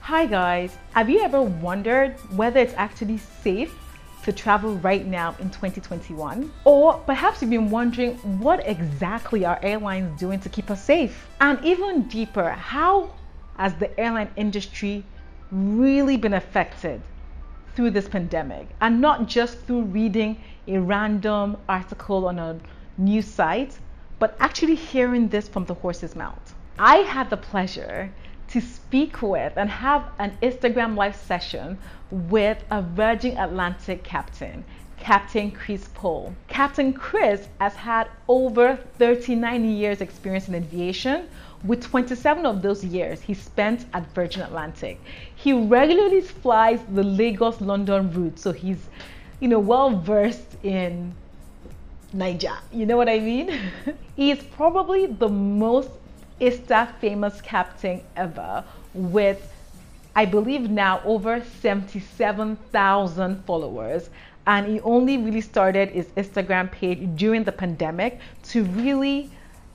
Hi guys, have you ever wondered whether it's actually safe to travel right now in 2021? Or perhaps you've been wondering what exactly are airlines doing to keep us safe? And even deeper, how has the airline industry really been affected through this pandemic? And not just through reading a random article on a news site, but actually hearing this from the horse's mouth. I had the pleasure to speak with and have an Instagram live session with a Virgin Atlantic captain, Captain Chris Pohl. Captain Chris has had over 39 years experience in aviation, with 27 of those years he spent at Virgin Atlantic. He regularly flies the Lagos-London route, so he's, well versed in Niger. You know what I mean? He is probably the most Insta famous captain ever, with I believe now over 77,000 followers, and he only really started his Instagram page during the pandemic to really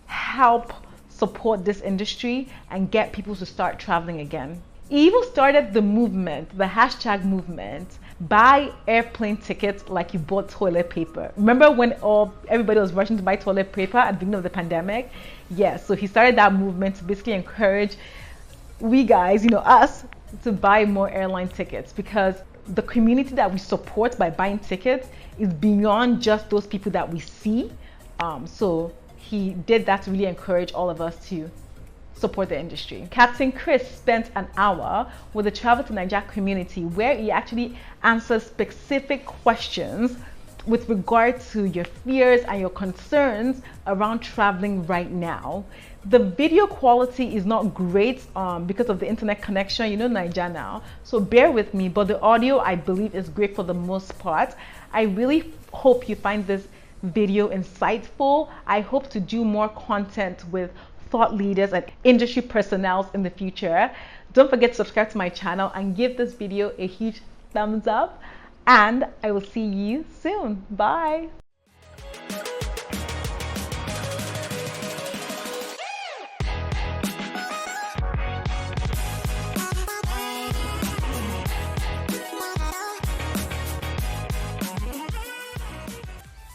help support this industry and get people to start traveling again. He even started the movement, the hashtag movement, buy airplane tickets like you bought toilet paper. Remember when everybody was rushing to buy toilet paper at the beginning of the pandemic? Yes, so he started that movement to basically encourage we guys, us, to buy more airline tickets, because the community that we support by buying tickets is beyond just those people that we see. So he did that to really encourage all of us to support the industry. Captain Chris spent an hour with the Travel to Nigeria community where he actually answers specific questions with regard to your fears and your concerns around traveling right now. The video quality is not great because of the internet connection, Nigeria now, so bear with me, but the audio I believe is great for the most part. I really hope you find this video insightful. I hope to do more content with thought leaders and industry personnel in the future. Don't forget to subscribe to my channel and give this video a huge thumbs up, and I will see you soon. Bye.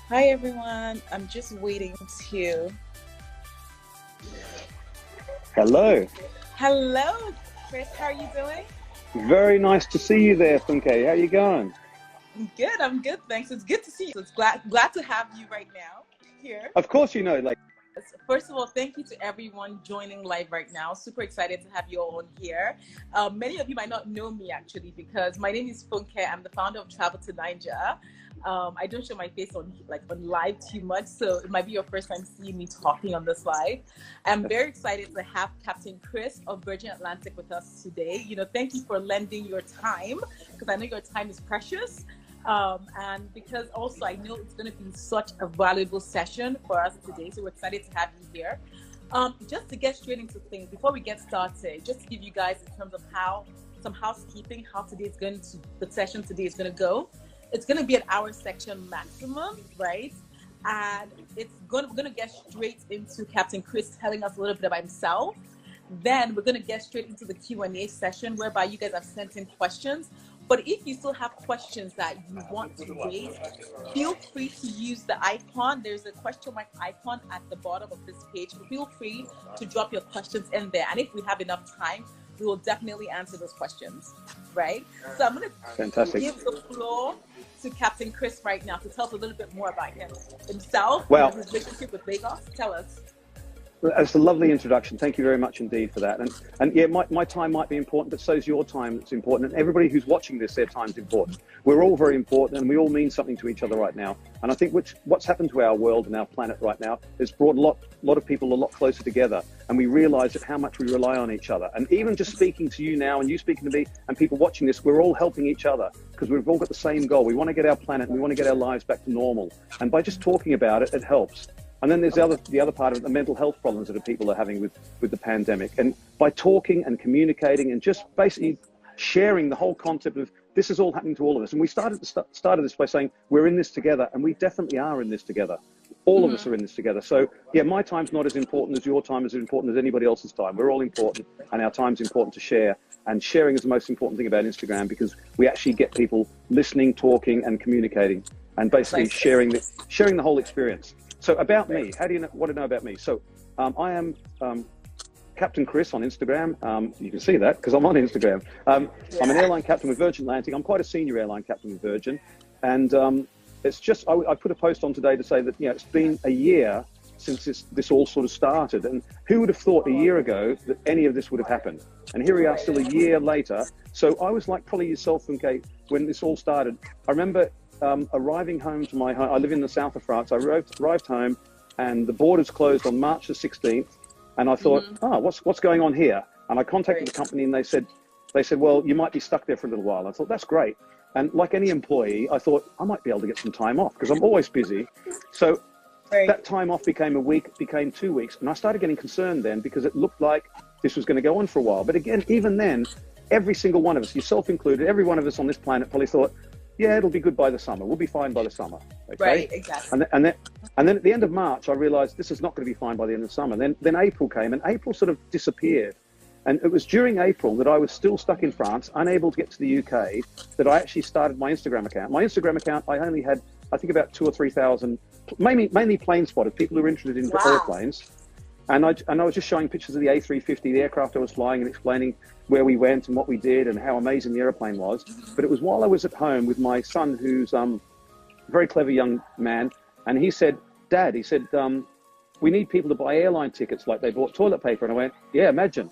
Hi everyone, I'm just waiting to... Hello, Chris, how are you doing? very nice to see you there, Funke. How you going? I'm good, thanks. It's good to see you. It's glad to have you right now here. Of course, First of all, thank you to everyone joining live right now. Super excited to have you all on here. Many of you might not know me actually, because my name is Funke. I'm the founder of Travel to Nigeria. I don't show my face on live too much, so it might be your first time seeing me talking on this live. I'm very excited to have Captain Chris of Virgin Atlantic with us today. Thank you for lending your time, because I know your time is precious. And because also I know it's going to be such a valuable session for us today, so we're excited to have you here. Just to get straight into things, before we get started, just to give you guys in terms of some housekeeping, how the session today is going to go. It's going to be an hour section maximum, right? And we're going to get straight into Captain Chris telling us a little bit about himself. Then we're going to get straight into the Q&A session, whereby you guys have sent in questions. But if you still have questions that you want to raise, feel free to use the icon. There's a question mark icon at the bottom of this page. Feel free to drop your questions in there. And if we have enough time, we will definitely answer those questions, right? So I'm going to give the floor to Captain Chris right now to tell us a little bit more about himself, his relationship with Lagos. Tell us. That's a lovely introduction. Thank you very much indeed for that. And yeah, my time might be important, but so is your time. It's important. And everybody who's watching this, their time's important. We're all very important, and we all mean something to each other right now. And I think what's happened to our world and our planet right now has brought a lot of people a lot closer together. And we realize that how much we rely on each other. And even just speaking to you now and you speaking to me and people watching this, we're all helping each other because we've all got the same goal. We want to get our planet and we want to get our lives back to normal. And by just talking about it, it helps. And then there's the other part of it, the mental health problems that people are having with the pandemic. And by talking and communicating and just basically sharing the whole concept of this is all happening to all of us. And we started this by saying we're in this together, and we definitely are in this together. All of us are in this together. So yeah, my time's not as important as your time, as important as anybody else's time. We're all important, and our time's important to share. And sharing is the most important thing about Instagram, because we actually get people listening, talking, and communicating, and basically sharing the whole experience. So about me, how do you want to know about me? So I am Captain Chris on Instagram. You can see that because I'm on Instagram. I'm an airline captain with Virgin Atlantic. I'm quite a senior airline captain with Virgin, and it's just I put a post on today to say that it's been a year since this all sort of started, and who would have thought a year ago that any of this would have happened? And here we are, still a year later. So I was like probably yourself, Funke, when this all started. I remember arriving home to my home. I live in the south of France. I arrived home, and the borders closed on March the 16th. And I thought, what's going on here? And I contacted the company, and they said, well, you might be stuck there for a little while. I thought, that's great. And like any employee, I thought I might be able to get some time off because I'm always busy. So that time off became a week, became 2 weeks. And I started getting concerned then because it looked like this was going to go on for a while. But again, even then, every single one of us, yourself included, every one of us on this planet probably thought, yeah, it'll be good by the summer. We'll be fine by the summer. Okay? Right, exactly. And then at the end of March, I realized this is not going to be fine by the end of summer. Then April came, and April sort of disappeared. And it was during April that I was still stuck in France, unable to get to the UK, that I actually started my Instagram account. My Instagram account, I only had, I think, about 2,000 or 3,000, mainly plane spotters, people who were interested in airplanes. And I was just showing pictures of the A350, the aircraft I was flying, and explaining where we went and what we did and how amazing the airplane was. But it was while I was at home with my son, who's a very clever young man. And he said, Dad, he said, we need people to buy airline tickets like they bought toilet paper. And I went, yeah, imagine.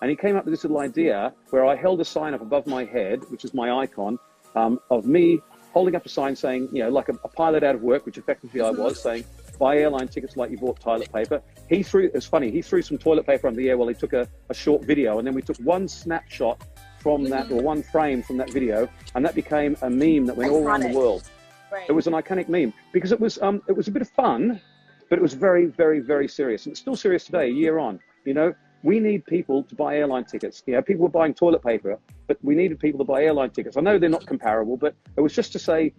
And he came up with this little idea where I held a sign up above my head, which is my icon, of me holding up a sign saying, like a pilot out of work, which effectively I was, saying, buy airline tickets like you bought toilet paper. It's funny, he threw some toilet paper on the air while he took a short video, and then we took one snapshot from that, or one frame from that video, and that became a meme that went all around the world. Right. It was an iconic meme because it was a bit of fun, but it was very, very, very serious. And it's still serious today, a year on. We need people to buy airline tickets. People were buying toilet paper, but we needed people to buy airline tickets. I know they're not comparable, but it was just to say,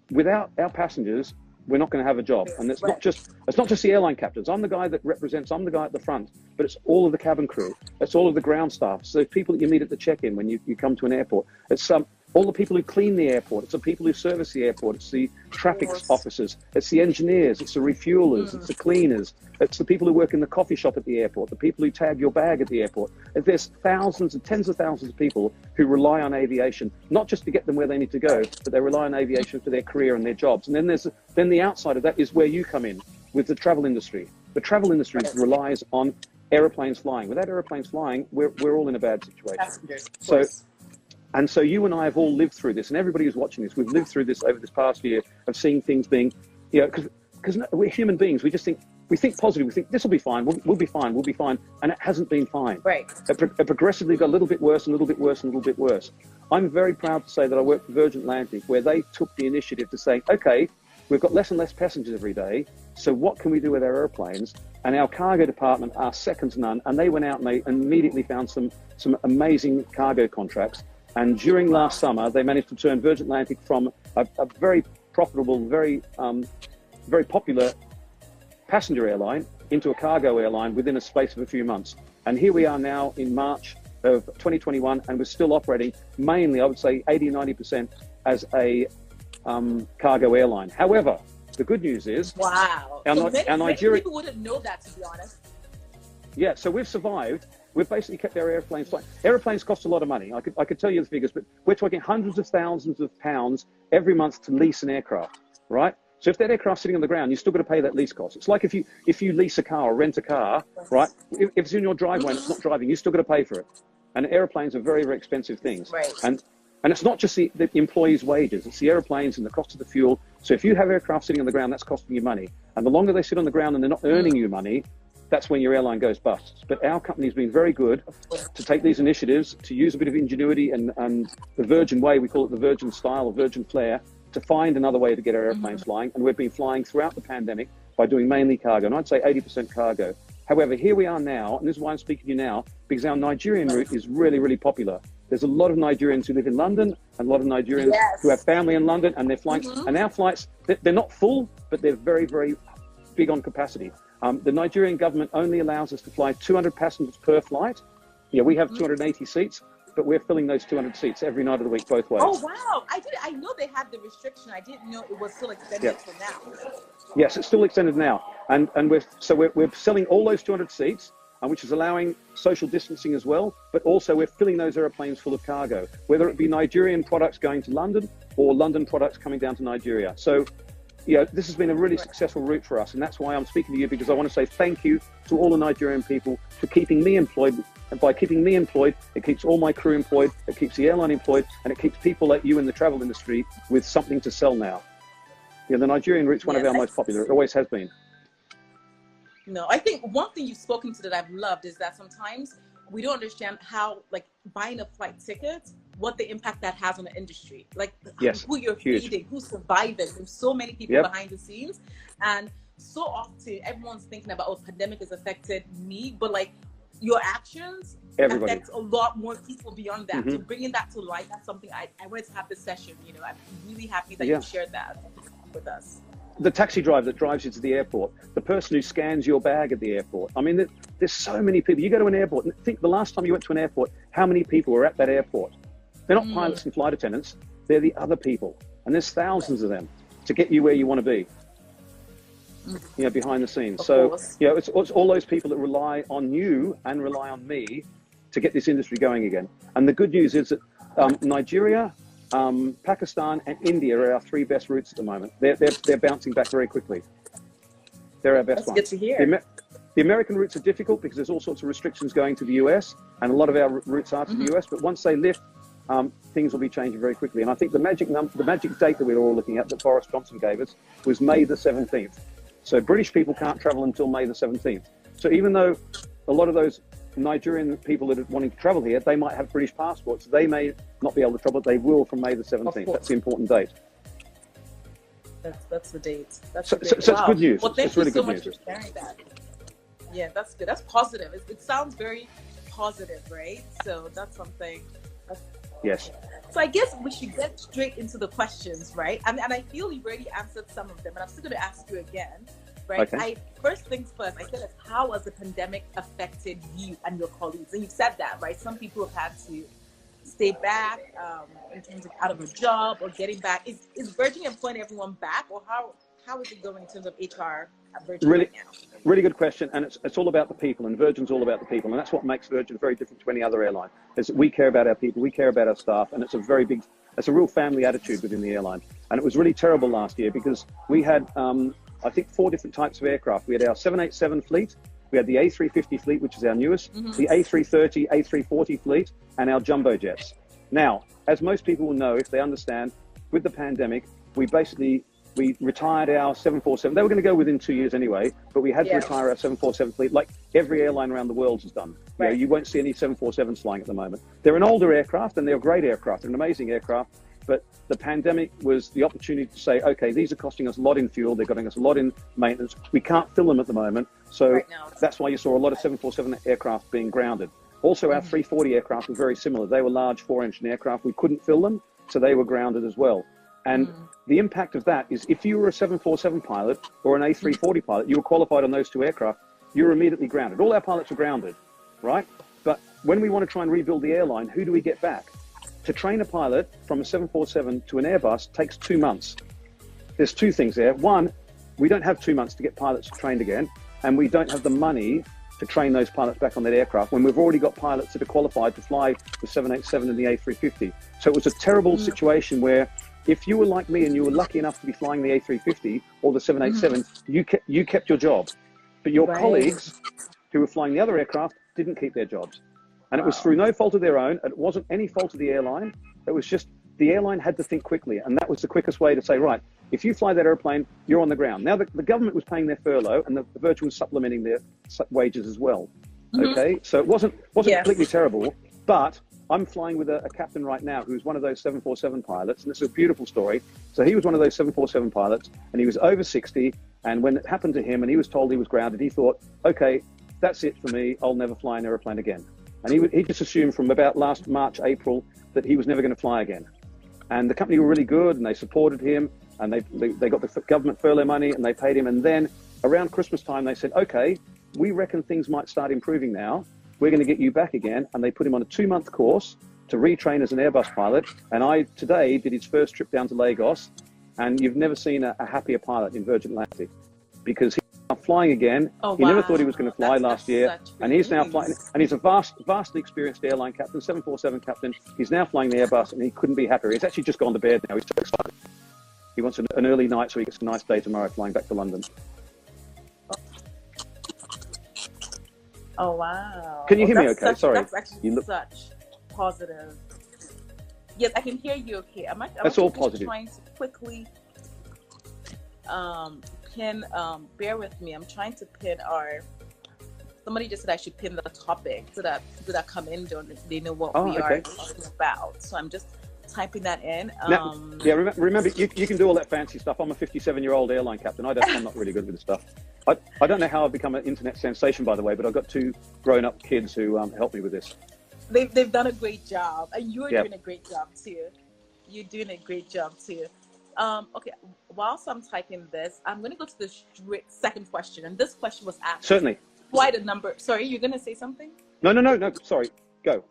without our passengers, we're not going to have a job. And it's not just the airline captains. I'm the guy that represents, I'm the guy at the front, but it's all of the cabin crew. It's all of the ground staff. So people that you meet at the check-in when you come to an airport. It's all the people who clean the airport. It's the people who service the airport. It's the traffic officers. It's the engineers. It's the refuelers. It's the cleaners. It's the people who work in the coffee shop at the airport. The people who tag your bag at the airport. And there's thousands and tens of thousands of people who rely on aviation, not just to get them where they need to go, but they rely on aviation for their career and their jobs. And then the outside of that is where you come in with the travel industry. The travel industry relies on airplanes flying. Without airplanes flying, we're all in a bad situation. Passengers, of course. So you and I have all lived through this, and everybody who's watching this, we've lived through this over this past year of seeing things being, because we're human beings. We think positive. We think this will be fine. We'll be fine. We'll be fine. And it hasn't been fine. Right. It progressively got a little bit worse, and a little bit worse, and a little bit worse. I'm very proud to say that I work for Virgin Atlantic, where they took the initiative to say, okay, we've got less and less passengers every day. So what can we do with our airplanes? And our cargo department are second to none. And they went out and they immediately found some amazing cargo contracts. And during last summer, they managed to turn Virgin Atlantic from a very profitable, very popular passenger airline into a cargo airline within a space of a few months. And here we are now in March of 2021, and we're still operating mainly, I would say 80, 90% as a cargo airline. However, the good news is... Wow. Many people wouldn't know that, to be honest. Yeah, so we've survived. We've basically kept our airplanes flying. Airplanes cost a lot of money. I could tell you the figures, but we're talking hundreds of thousands of pounds every month to lease an aircraft, right? So if that aircraft's sitting on the ground, you're still going to pay that lease cost. It's like if you lease a car or rent a car, right? If it's in your driveway and it's not driving, you're still going to pay for it. And airplanes are very, very expensive things. Right. And it's not just the employees' wages, it's the airplanes and the cost of the fuel. So if you have aircraft sitting on the ground, that's costing you money. And the longer they sit on the ground and they're not earning you money, that's when your airline goes bust. But our company's been very good to take these initiatives, to use a bit of ingenuity and the Virgin way, we call it the Virgin style or Virgin flair, to find another way to get our airplanes flying. And we've been flying throughout the pandemic by doing mainly cargo, and I'd say 80% cargo. However, here we are now, and this is why I'm speaking to you now, because our Nigerian route is really, really popular. There's a lot of Nigerians who live in London and a lot of Nigerians who have family in London, and they're flying. And our flights, they're not full, but they're very, very big on capacity. The Nigerian government only allows us to fly 200 passengers per flight. Yeah, we have 280 seats, but we're filling those 200 seats every night of the week, both ways. Oh, wow. I know they had the restriction. I didn't know it was still extended for now. Yes, it's still extended now. And we're selling all those 200 seats, which is allowing social distancing as well, but also we're filling those airplanes full of cargo, whether it be Nigerian products going to London or London products coming down to Nigeria. So, this has been a really successful route for us, and that's why I'm speaking to you, because I want to say thank you to all the Nigerian people for keeping me employed. And by keeping me employed, it keeps all my crew employed, it keeps the airline employed, and it keeps people like you in the travel industry with something to sell now. The Nigerian route's one of our most popular. It always has been. No, I think one thing you've spoken to that I've loved is that sometimes we don't understand how, like, buying a flight ticket, what the impact that has on the industry. Like, who you're feeding, who's surviving. There's so many people behind the scenes. And so often everyone's thinking about, oh, pandemic has affected me, but like your actions affect a lot more people beyond that. So bringing that to light, that's something I wanted to have this session. I'm really happy that you shared that with us. The taxi driver that drives you to the airport, the person who scans your bag at the airport. I mean, there's so many people. You go to an airport and think the last time you went to an airport, how many people were at that airport? They're not pilots and flight attendants. They're the other people. And there's thousands of them to get you where you want to be, behind the scenes. So, it's all those people that rely on you and rely on me to get this industry going again. And the good news is that Nigeria, Pakistan and India are our three best routes at the moment. They're bouncing back very quickly. They're our best ones. That's good to hear. The American routes are difficult because there's all sorts of restrictions going to the US, and a lot of our routes are to the US. But once they lift, things will be changing very quickly. And I think the magic date that we were all looking at that Boris Johnson gave us was May the 17th. So British people can't travel until May the 17th. So even though a lot of those Nigerian people that are wanting to travel here, they might have British passports, they may not be able to travel, they will from May the 17th. That's the important date. That's the date. So it's good news. Well, thank you so much for sharing that. Yeah, that's good. That's positive. It sounds very positive, right? So that's something. Yes. So I guess we should get straight into the questions, right? And I feel you've already answered some of them, but I'm still going to ask you again, right? Okay. First things first, I said, how has the pandemic affected you and your colleagues? And you've said that, right? Some people have had to stay back in terms of out of a job or getting back. Is Virgin employing everyone back, or how is it going in terms of HR at Virgin right now? Really good question, and it's all about the people, and Virgin's all about the people, and that's what makes Virgin very different to any other airline. Is that we care about our people, we care about our staff, and it's a real family attitude within the airline. And it was really terrible last year because we had, I think, 4 different types of aircraft. We had our 787 fleet, we had the A350 fleet, which is our newest, the A330, A340 fleet, and our jumbo jets. Now, as most people will know, if they understand, with the pandemic, we retired our 747. They were going to go within 2 years anyway, but we had to retire our 747 fleet like every airline around the world has done. Right. You won't see any 747s flying at the moment. They're an older aircraft and they're a great aircraft. They're an amazing aircraft, but the pandemic was the opportunity to say, okay, these are costing us a lot in fuel. They're costing us a lot in maintenance. We can't fill them at the moment. So that's why you saw a lot of 747 aircraft being grounded. Also, our 340 aircraft were very similar. They were large 4-engine aircraft. We couldn't fill them, so they were grounded as well. And the impact of that is if you were a 747 pilot or an A340 pilot, you were qualified on those 2 aircraft, you were immediately grounded. All our pilots are grounded, right? But when we want to try and rebuild the airline, who do we get back? To train a pilot from a 747 to an Airbus takes 2 months. There's 2 things there. One, we don't have 2 months to get pilots trained again, and we don't have the money to train those pilots back on that aircraft when we've already got pilots that are qualified to fly the 787 and the A350. So it was a terrible situation where if you were like me and you were lucky enough to be flying the A350 or the 787, you kept your job. But your colleagues who were flying the other aircraft didn't keep their jobs. And it was through no fault of their own. It wasn't any fault of the airline. It was just the airline had to think quickly. And that was the quickest way to say, right, if you fly that airplane, you're on the ground. Now, the government was paying their furlough and the Virgin was supplementing their wages as well. Okay, so it wasn't completely terrible, but I'm flying with a captain right now who's one of those 747 pilots, and it's a beautiful story. So he was one of those 747 pilots, and he was over 60, and when it happened to him and he was told he was grounded, he thought, okay, that's it for me. I'll never fly an airplane again. And he just assumed from about last March, April, that he was never going to fly again. And the company were really good, and they supported him, and they got the government furlough money, and they paid him. And then around Christmas time, they said, okay, we reckon things might start improving now. We're going to get you back again. And they put him on a 2-month course to retrain as an Airbus pilot. And I today did his first trip down to Lagos, and you've never seen a happier pilot in Virgin Atlantic, because he's now flying again. Oh, he wow. never thought he was going to fly last year, and he's now news. flying. And he's a vastly experienced airline captain, 747 captain. He's now flying the Airbus, and he couldn't be happier. He's actually just gone to bed now. He's so excited. He wants an early night so he gets a nice day tomorrow flying back to London. Oh, wow. Can you hear me okay? Sorry. That's actually such positive. Yes, I can hear you okay. That's all positive. Trying to quickly bear with me. I'm trying to pin somebody just said I should pin the topic so that people that come in they know what we are talking about. So I'm just typing that in. Now, yeah, remember, you can do all that fancy stuff. I'm a 57-year-old airline captain. I'm not really good with this stuff. I don't know how I've become an internet sensation, by the way, but I've got 2 grown-up kids who help me with this. They've done a great job, and you're doing a great job too. You're doing a great job too. Okay, whilst I'm typing this, I'm going to go to the second question, and this question was asked. Certainly. Quite a number. Sorry, you're going to say something? No. Sorry. Go.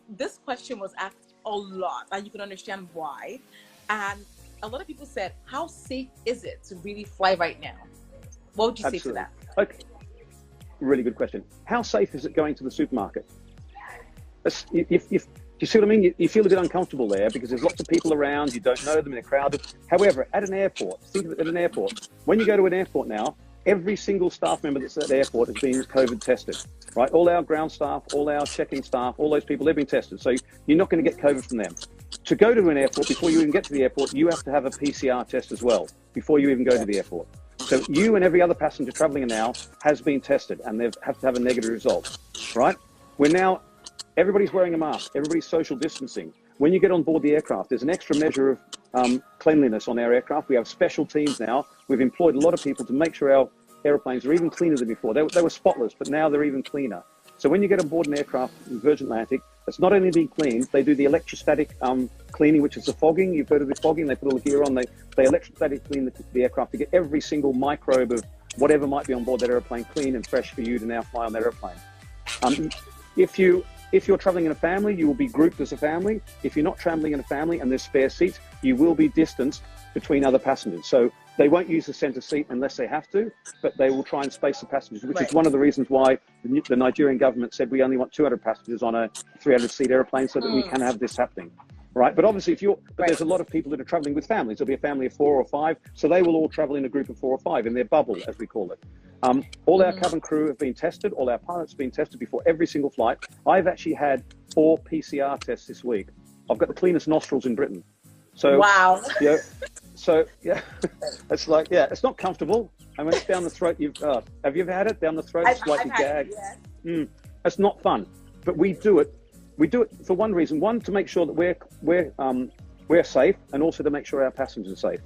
This question was asked a lot, and you can understand why. And a lot of people said, how safe is it to really fly right now? What would you say to that? Okay. Really good question. How safe is it going to the supermarket? If you see what I mean? You feel a bit uncomfortable there because there's lots of people around, you don't know them, they're crowded. However, at an airport, think of it at an airport. When you go to an airport now, every single staff member that's at the airport has been COVID tested, right? All our ground staff, all our check-in staff, all those people, they've been tested. So you're not going to get COVID from them. To go to an airport, before you even get to the airport, you have to have a PCR test as well, before you even go to the airport. So you and every other passenger traveling now has been tested, and they have to have a negative result, right? Everybody's wearing a mask, everybody's social distancing. When you get on board the aircraft, there's an extra measure of cleanliness on our aircraft. We have special teams now. We've employed a lot of people to make sure our airplanes are even cleaner than before. They were spotless, but now they're even cleaner. So when you get on board an aircraft in Virgin Atlantic, it's not only being cleaned, they do the electrostatic cleaning, which is the fogging. You've heard of the fogging. They put all the gear on. They electrostatic clean the aircraft to get every single microbe of whatever might be on board that airplane clean and fresh for you to now fly on that airplane. If you're traveling in a family, you will be grouped as a family. If you're not traveling in a family and there's spare seats, you will be distanced between other passengers. So they won't use the center seat unless they have to, but they will try and space the passengers, which is one of the reasons why the Nigerian government said we only want 200 passengers on a 300-seat airplane so that we can have this happening. Right, but obviously, there's a lot of people that are traveling with families. There'll be a family of 4 or 5, so they will all travel in a group of 4 or 5 in their bubble, as we call it. All our cabin crew have been tested. All our pilots have been tested before every single flight. I've actually had 4 PCR tests this week. I've got the cleanest nostrils in Britain. So wow. Yeah. So yeah, it's like it's not comfortable. I mean, it's down the throat. Have you ever had it down the throat? It's like you gag. It's not fun, but we do it. We do it for one reason: one, to make sure that we're safe, and also to make sure our passengers are safe.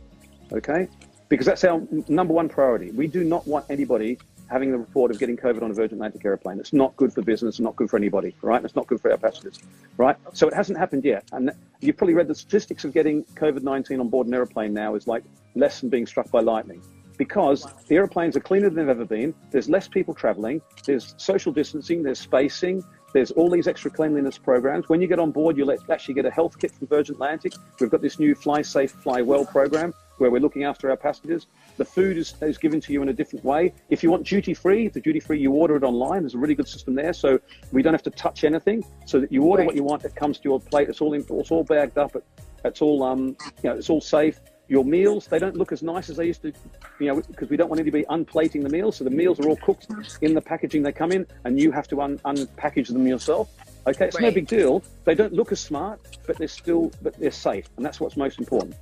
Okay, because that's our number one priority. We do not want anybody having the report of getting COVID on a Virgin Atlantic airplane. It's not good for business, not good for anybody, right? It's not good for our passengers, right? So it hasn't happened yet. And you've probably read the statistics of getting COVID-19 on board an airplane now is like less than being struck by lightning, because the airplanes are cleaner than they've ever been. There's less people traveling. There's social distancing. There's spacing. There's all these extra cleanliness programs. When you get on board, you'll actually get a health kit from Virgin Atlantic. We've got this new Fly Safe, Fly Well program where we're looking after our passengers. The food is given to you in a different way. If you want duty-free, the duty-free, you order it online. There's a really good system there, so we don't have to touch anything. So that you order what you want, it comes to your plate. It's all bagged up. It's all it's all safe. Your meals, they don't look as nice as they used to, because we don't want anybody unplating the meals. So the meals are all cooked in the packaging they come in, and you have to unpackage them yourself. Okay, it's no big deal. They don't look as smart, but they're safe, and that's what's most important.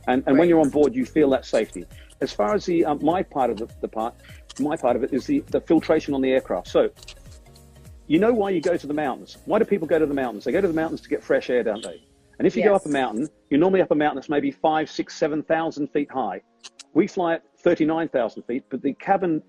And when you're on board, you feel that safety. As far as the my part of it is the filtration on the aircraft. So, you know why you go to the mountains? Why do people go to the mountains? They go to the mountains to get fresh air, don't they? And if you go up a mountain, you're normally up a mountain that's maybe 5,000, 6,000, 7,000 feet high. We fly at 39,000 feet, but the cabin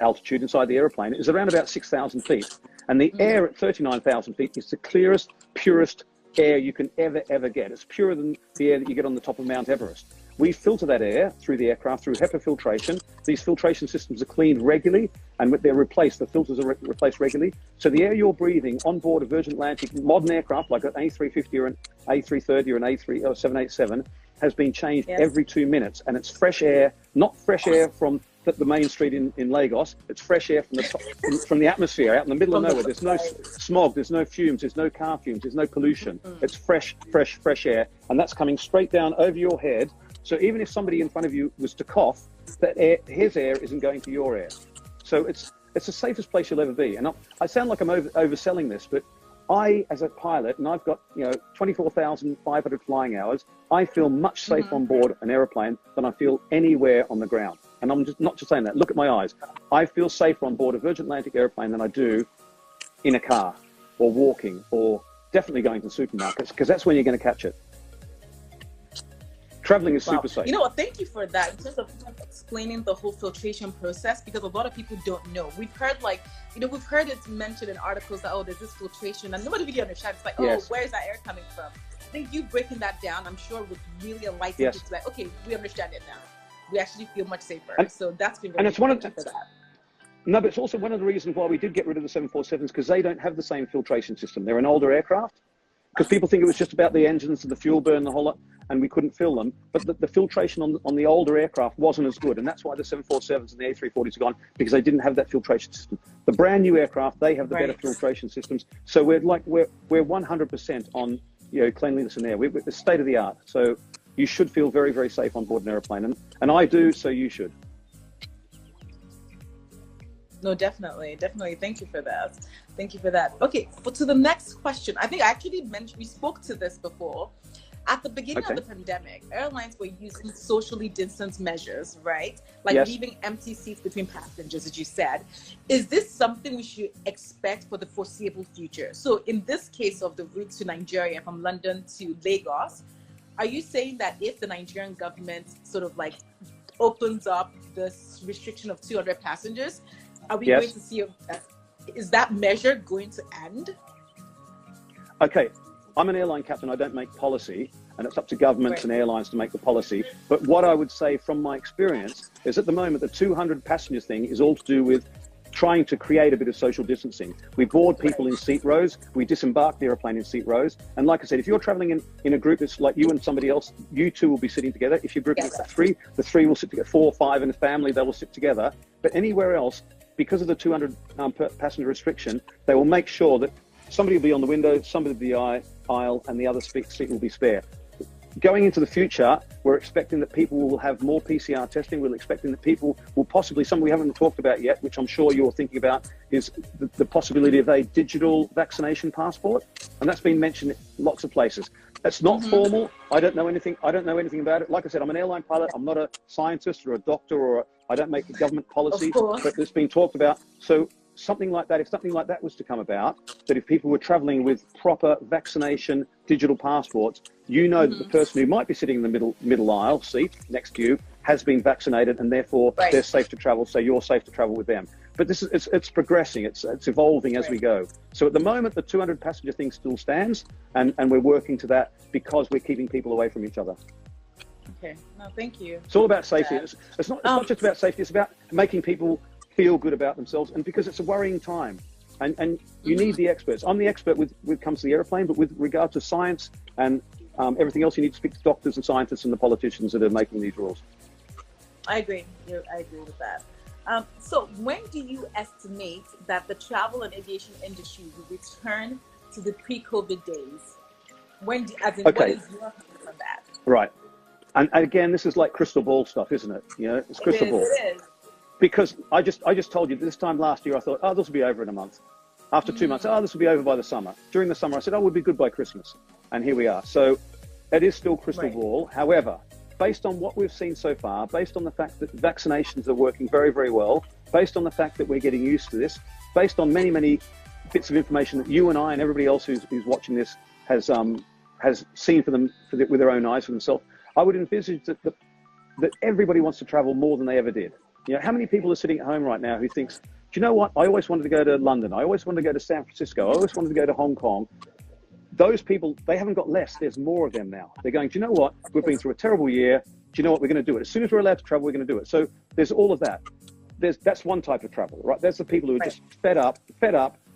altitude inside the airplane is around about 6,000 feet. And the air at 39,000 feet is the clearest, purest air you can ever get. It's purer than the air that you get on the top of Mount Everest. We filter that air through the aircraft through HEPA filtration. These filtration systems are cleaned regularly, and they're replaced. The filters are replaced regularly. So the air you're breathing on board a Virgin Atlantic modern aircraft like an A350 or an A330 or an A3 or 787 has been changed every 2 minutes, and it's fresh air, not fresh air from the main street in Lagos. It's fresh air from the top, from the atmosphere out in the middle of nowhere. There's no smog, there's no fumes, there's no car fumes, there's no pollution. It's fresh air, and that's coming straight down over your head. So even if somebody in front of you was to cough, his air isn't going to your air. So it's the safest place you'll ever be. And I sound like I'm overselling this, but I, as a pilot, and I've got 24,500 flying hours, I feel much safer on board an airplane than I feel anywhere on the ground. And I'm not just saying that. Look at my eyes. I feel safer on board a Virgin Atlantic airplane than I do in a car or walking or definitely going to supermarkets, because that's when you're going to catch it. Traveling is super safe. You know what? Thank you for that. In terms of explaining the whole filtration process, because a lot of people don't know. We've heard we've heard it mentioned in articles that, there's this filtration, and nobody really understands. It's like, where's that air coming from? I think you breaking that down, I'm sure, would really enlighten people to like, okay, we understand it now. We actually feel much safer. So that's been very important for that. No, but it's also one of the reasons why we did get rid of the 747s, because they don't have the same filtration system. They're an older aircraft. Because people think it was just about the engines and the fuel burn, the whole lot, and we couldn't fill them. But the filtration on the older aircraft wasn't as good, and that's why the 747s and the A340s are gone, because they didn't have that filtration system. The brand new aircraft, they have the better filtration systems. So we're 100% on cleanliness in there. We're the state of the art. So you should feel very, very safe on board an airplane, and I do. So you should. No, definitely. Thank you for that. Okay, to the next question. I think I actually mentioned, we spoke to this before. At the beginning of the pandemic, airlines were using socially distanced measures, right? Like leaving empty seats between passengers, as you said. Is this something we should expect for the foreseeable future? So in this case of the route to Nigeria from London to Lagos, are you saying that if the Nigerian government sort of like opens up this restriction of 200 passengers, are we going to see is that measure going to end? Okay, I'm an airline captain. I don't make policy, and it's up to governments and airlines to make the policy. But what I would say from my experience is at the moment, the 200 passengers thing is all to do with trying to create a bit of social distancing. We board people in seat rows. We disembark the airplane in seat rows. And like I said, if you're traveling in a group that's like you and somebody else, you two will be sitting together. If you're grouping of three, the three will sit together. 4 or 5 in a family, they will sit together. But anywhere else, because of the 200 passenger restriction, they will make sure that somebody will be on the window, somebody will be the aisle, and the other seat will be spare. Going into the future, we're expecting that people will have more PCR testing. We're expecting that people will possibly, something we haven't talked about yet, which I'm sure you're thinking about, is the possibility of a digital vaccination passport. And that's been mentioned in lots of places. That's not formal. I don't know anything about it. Like I said, I'm an airline pilot. I'm not a scientist or a doctor, or I don't make the government policy, but it's been talked about. So something like that, if something like that was to come about, that if people were traveling with proper vaccination digital passports, that the person who might be sitting in the middle aisle seat next to you has been vaccinated, and therefore they're safe to travel, so you're safe to travel with them. But this is it's progressing, it's evolving as we go. So at the moment, the 200 passenger thing still stands, and we're working to that because we're keeping people away from each other. Okay, no, thank you. It's all about safety. It's not just about safety, it's about making people feel good about themselves, and because it's a worrying time, and you need the experts. I'm the expert with comes to the airplane, but with regard to science and everything else, you need to speak to doctors and scientists and the politicians that are making these rules. I agree. I agree with that. So when do you estimate that the travel and aviation industry will return to the pre-COVID days? What is your opinion on that? Right. And again, this is like crystal ball stuff, isn't it? It's crystal ball. It is. Because I just told you this time last year, I thought, this will be over in a month. After 2 months, this will be over by the summer. During the summer, I said, we'll be good by Christmas. And here we are. So it is still crystal ball. However, based on what we've seen so far, based on the fact that vaccinations are working very, very well, based on the fact that we're getting used to this, based on many, many bits of information that you and I and everybody else who's watching this has seen with their own eyes for themselves, I would envisage that everybody wants to travel more than they ever did. You know, how many people are sitting at home right now who thinks, do you know what? I always wanted to go to London. I always wanted to go to San Francisco. I always wanted to go to Hong Kong. Those people, they haven't got less. There's more of them now. They're going, do you know what? We've been through a terrible year. Do you know what? We're going to do it. As soon as we're allowed to travel, we're going to do it. So there's all of that. That's one type of travel, right? There's the people who are just fed up,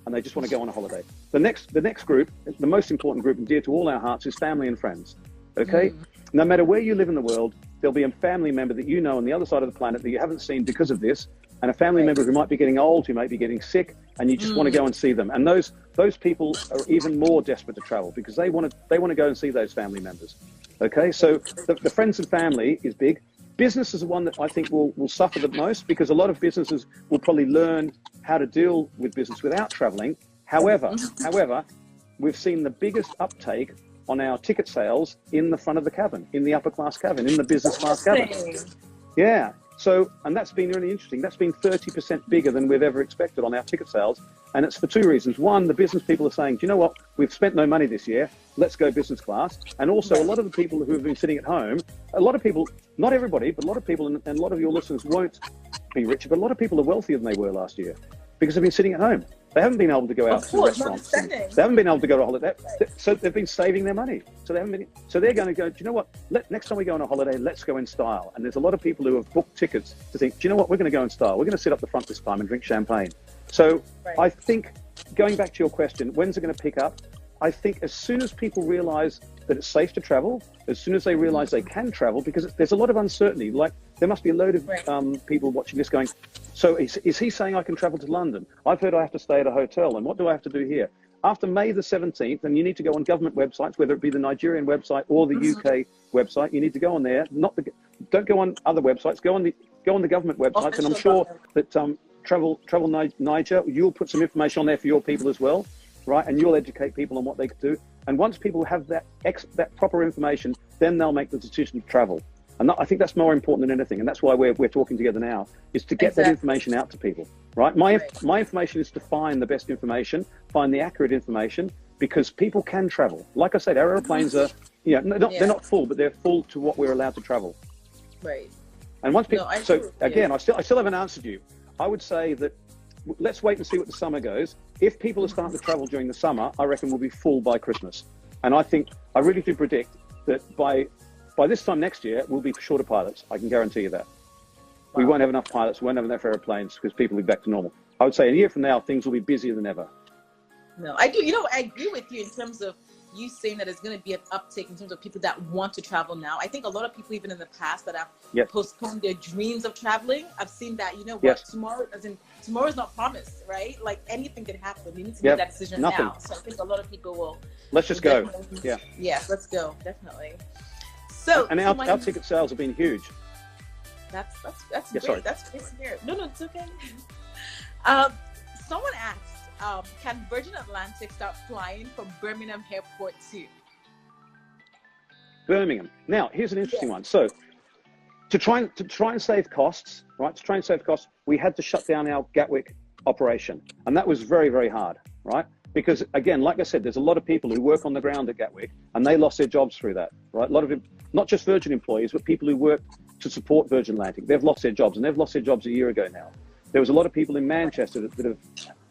and they just want to go on a holiday. The next group, the most important group and dear to all our hearts, is family and friends. Okay? No matter where you live in the world, there'll be a family member that you know on the other side of the planet that you haven't seen because of this, and a family member who might be getting old, who might be getting sick, and you just want to go and see them. And those people are even more desperate to travel because they want to go and see those family members. Okay? So the friends and family is big. Business is the one that I think will suffer the most because a lot of businesses will probably learn how to deal with business without traveling. However, we've seen the biggest uptake on our ticket sales in the front of the cabin, in the upper class cabin, in the business class cabin. Yeah. So, and that's been really interesting. That's been 30% bigger than we've ever expected on our ticket sales. And it's for two reasons. One, the business people are saying, do you know what? We've spent no money this year. Let's go business class. And also a lot of the people who have been sitting at home, a lot of people, not everybody, but a lot of people, and a lot of your listeners won't be richer, but a lot of people are wealthier than they were last year because they've been sitting at home. They haven't been able to go out to restaurants. They haven't been able to go to a holiday. So they've been saving their money. So they're going to go, do you know what? Next time we go on a holiday, let's go in style. And there's a lot of people who have booked tickets to think, do you know what? We're going to go in style. We're going to sit up the front this time and drink champagne. So I think, going back to your question, when's it going to pick up? I think as soon as people realize that it's safe to travel, as soon as they realize they can travel, because there's a lot of uncertainty. Like there must be a load of people watching this going, so is he saying I can travel to London? I've heard I have to stay at a hotel, and what do I have to do here? After May the 17th, and you need to go on government websites, whether it be the Nigerian website or the UK website, you need to go on there. Don't go on other websites. Go on the government websites, and I'm sure that Travel Niger, you'll put some information on there for your people as well, right? And you'll educate people on what they can do. And once people have that proper information, then they'll make the decision to travel. And I think that's more important than anything. And that's why we're talking together now, is to get that information out to people, right? My information is to find the best information, find the accurate information, because people can travel. Like I said, our airplanes are, they're not full, but they're full to what we're allowed to travel. Right. And once people, I still haven't answered you. I would say that let's wait and see what the summer goes. If people are starting to travel during the summer, I reckon we'll be full by Christmas. And I really do predict that by this time next year, we'll be short of pilots. I can guarantee you that. Wow. We won't have enough pilots. We won't have enough airplanes because people will be back to normal. I would say a year from now, things will be busier than ever. No, I do. I agree with you in terms of you saying that there's going to be an uptick in terms of people that want to travel now. I think a lot of people, even in the past, that have postponed their dreams of traveling. I've seen that, tomorrow is not promised, right? Like anything can happen. We need to make that decision now. So I think a lot of people will. Let's just go. Yes, let's go. Definitely. So and our ticket sales have been huge. That's great. Sorry. That's great to hear. No, it's okay. Someone asked, can Virgin Atlantic start flying from Birmingham Airport too? Birmingham. Now, here's an interesting one. So, to try and save costs, right? To try and save costs, we had to shut down our Gatwick operation, and that was very, very hard, right? Because again, like I said, there's a lot of people who work on the ground at Gatwick, and they lost their jobs through that, right? A lot of not just Virgin employees, but people who work to support Virgin Atlantic. They've lost their jobs, and they've lost their jobs a year ago now. There was a lot of people in Manchester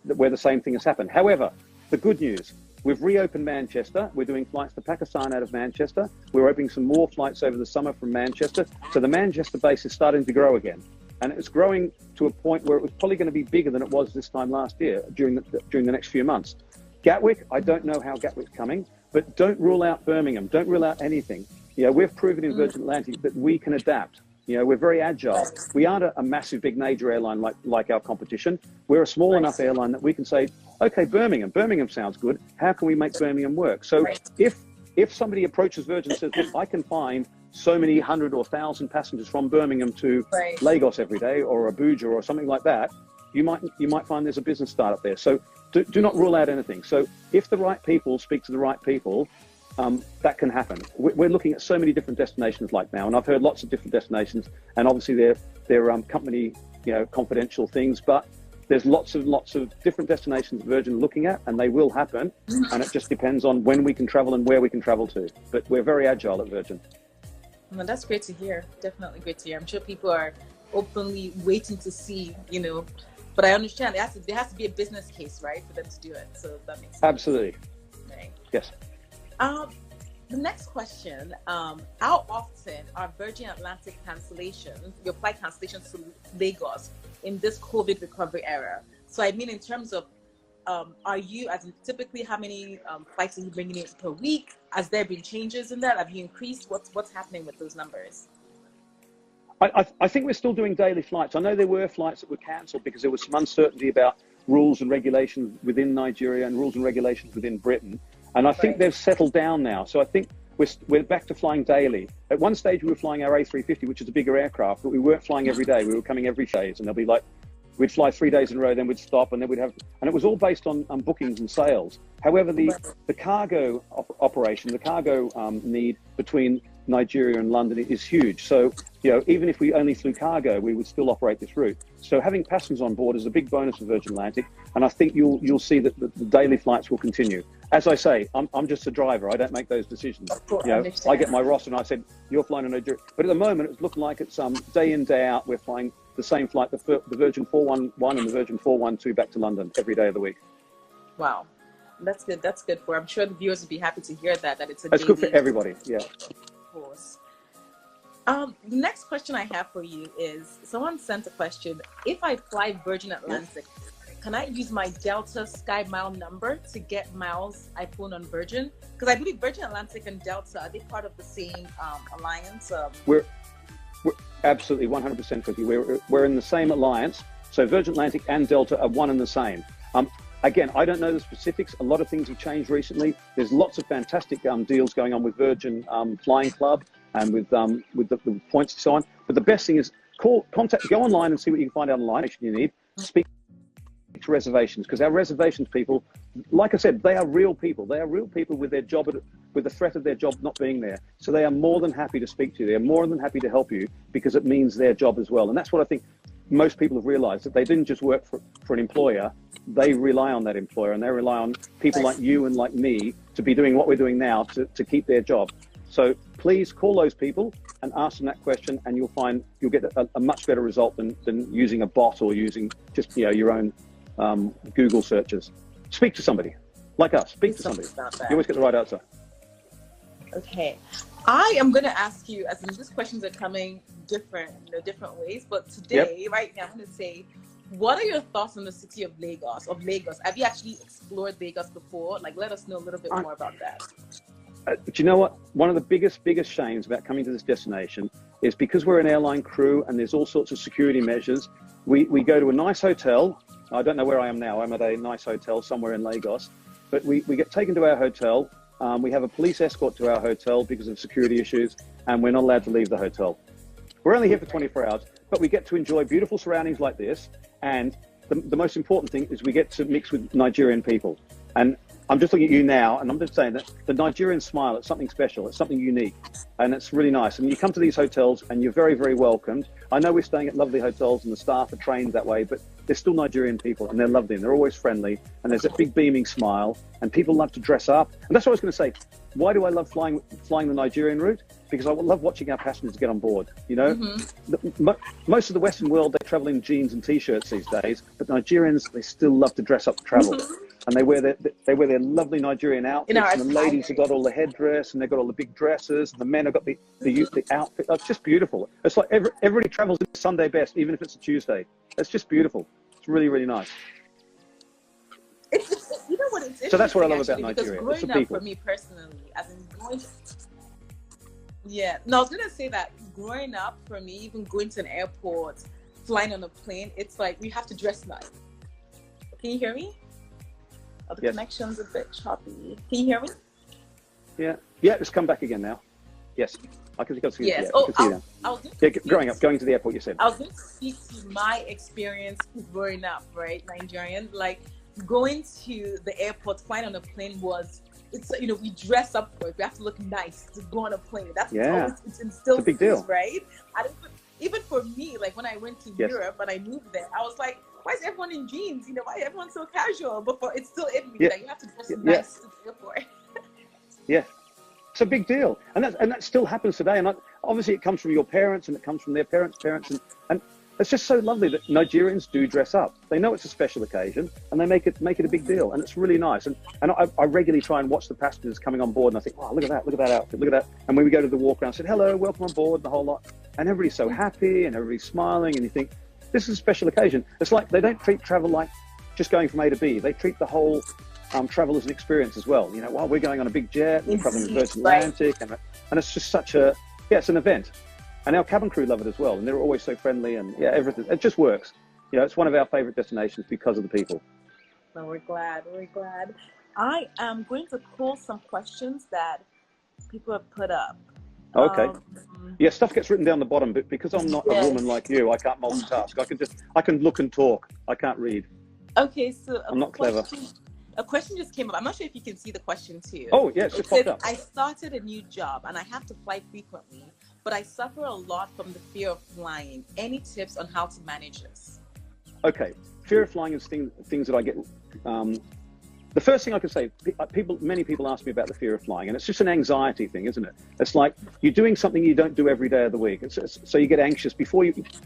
where the same thing has happened. However, the good news, we've reopened Manchester. We're doing flights to Pakistan out of Manchester. We're opening some more flights over the summer from Manchester. So the Manchester base is starting to grow again. And it's growing to a point where it was probably going to be bigger than it was this time last year during the next few months. Gatwick, I don't know how Gatwick's coming, but don't rule out Birmingham. Don't rule out anything. We've proven in Virgin Atlantic that we can adapt. We're very agile. We aren't a massive, big major airline like our competition. We're a small enough airline that we can say, okay, Birmingham sounds good. How can we make Birmingham work? So if somebody approaches Virgin and says, look, I can find so many 100 or 1,000 passengers from Birmingham to Lagos every day, or Abuja or something like that, you might find there's a business startup there. So do not rule out anything. So if the right people speak to the right people, that can happen. We're looking at so many different destinations like now, and I've heard lots of different destinations, and obviously they're company confidential things, but there's lots of different destinations Virgin are looking at, and they will happen, and it just depends on when we can travel and where we can travel to. But we're very agile at Virgin. Well, that's great to hear. Definitely great to hear. I'm sure people are openly waiting to see, but I understand there has to be a business case, right, for them to do it. So that makes sense. Absolutely. Right. Yes. The next question, how often are Virgin Atlantic cancellations, your flight cancellations to Lagos in this COVID recovery era? So I mean, in terms of, are you, as in typically, how many flights are you bringing in per week? Has there been changes in that? Have you increased? What's happening with those numbers? I think we're still doing daily flights. I know there were flights that were cancelled because there was some uncertainty about rules and regulations within Nigeria and rules and regulations within Britain. And I think they've settled down now. So I think we're back to flying daily. At one stage, we were flying our A350, which is a bigger aircraft, but we weren't flying every day. We were coming every days, and they'll be like, we'd fly 3 days in a row, then we'd stop, and then we'd have, and it was all based on bookings and sales. However, the cargo operation, the cargo need between Nigeria and London is huge. So, even if we only flew cargo, we would still operate this route. So having passengers on board is a big bonus for Virgin Atlantic, and I think you'll see that the daily flights will continue. As I say, I'm just a driver. I don't make those decisions. I get my roster and I said, you're flying to Nigeria. But at the moment, it's looking like it's day in, day out, we're flying the same flight, the Virgin 411 and the Virgin 412 back to London every day of the week. Wow. That's good. That's good I'm sure the viewers would be happy to hear that it's a That's good for everybody, yeah. Of course. The next question I have for you is, someone sent a question. If I fly Virgin Atlantic, can I use my Delta SkyMile number to get miles I pull on Virgin? Because I believe Virgin Atlantic and Delta, are they part of the same alliance? We're absolutely 100% with you. We're in the same alliance. So Virgin Atlantic and Delta are one and the same. Again, I don't know the specifics. A lot of things have changed recently. There's lots of fantastic deals going on with Virgin Flying Club and with the points and so on. But the best thing is go online and see what you can find out online. You need speak to reservations, because our reservations people, like I said, they are real people. They are real people with their job, with the threat of their job not being there. So they are more than happy to speak to you. They're more than happy to help you because it means their job as well. And that's what I think most people have realized, that they didn't just work for an employer. They rely on that employer, and they rely on people like you and like me to be doing what we're doing now to keep their job. So please call those people and ask them that question, and you'll get a much better result than using a bot or using just your own Google searches. Speak to somebody like us. Speak to somebody. You always get the right answer. Okay, I am going to ask you, as in these questions are coming different ways, but today, right now, I'm going to say, what are your thoughts on the city of Lagos? Have you actually explored Lagos before? Let us know a little bit more about that. Do you know what? One of the biggest shames about coming to this destination is because we're an airline crew and there's all sorts of security measures. We go to a nice hotel. I don't know where I am now. I'm at a nice hotel somewhere in Lagos. But we get taken to our hotel. We have a police escort to our hotel because of security issues, and we're not allowed to leave the hotel. We're only here for 24 hours, but we get to enjoy beautiful surroundings like this. And the most important thing is we get to mix with Nigerian people. And I'm just looking at you now, and I'm just saying that the Nigerian smile, it's something special, it's something unique, and it's really nice. And you come to these hotels and you're very, very welcomed. I know we're staying at lovely hotels and the staff are trained that way, but they're still Nigerian people and they're lovely and they're always friendly, and there's a big beaming smile, and people love to dress up. And that's what I was going to say. Why do I love flying the Nigerian route? Because I love watching our passengers get on board. Most of the Western world, they travel in jeans and t-shirts these days, but Nigerians, they still love to dress up to travel. And they wear their lovely Nigerian outfits, and the ladies have got all the headdress, and they've got all the big dresses, and the men have got the outfit. It's just beautiful. It's like everybody travels in Sunday best, even if it's a Tuesday. It's just beautiful. It's really, really nice. It's what it's so that's what I love actually, about Nigeria. Growing up for me personally, as in going. Yeah, no, I was gonna say that growing up for me, even going to an airport, flying on a plane, it's like we have to dress nice. Can you hear me? Oh, the connection's a bit choppy. Can you hear me? Yeah, it's come back again now. Yes, I can see you. Yes. I can see you now. Going to the airport, you said. I was going to speak to my experience growing up, right? Nigerian, going to the airport, flying on a plane we dress up for it. We have to look nice to go on a plane. That's it's instilled. It's a big deal, right? Even for me, when I went to Europe and I moved there, I was like, why is everyone in jeans? Why is everyone so casual? But it's still in me that you have to dress nice to the airport. Yeah, it's a big deal, and that still happens today. And obviously, it comes from your parents, and it comes from their parents' parents, and it's just so lovely that Nigerians do dress up. They know it's a special occasion, and they make it a big deal, and it's really nice. And I regularly try and watch the passengers coming on board, and I think, oh, look at that outfit, look at that. And when we go to the walk around, I said, hello, welcome on board, the whole lot. And everybody's so happy, and everybody's smiling, and you think, this is a special occasion. It's like they don't treat travel like just going from A to B. They treat the whole travel as an experience as well. You know, while we're going on a big jet, we're traveling the transatlantic, and it's just such a, it's an event. And our cabin crew love it as well, and they're always so friendly, and everything. It just works. You know, it's one of our favorite destinations because of the people. Well, we're glad. I am going to pull some questions that people have put up. Okay. Stuff gets written down the bottom, but because I'm not a woman like you, I can't multitask. I can look and talk. I can't read. Okay, so I'm not clever. A question just came up. I'm not sure if you can see the question too. Oh, yeah, it's just popped up. I started a new job and I have to fly frequently, but I suffer a lot from the fear of flying. Any tips on how to manage this? Okay, fear of flying is things that I get. The first thing I can say, many people ask me about the fear of flying, and it's just an anxiety thing, isn't it? It's like you're doing something you don't do every day of the week. So you get anxious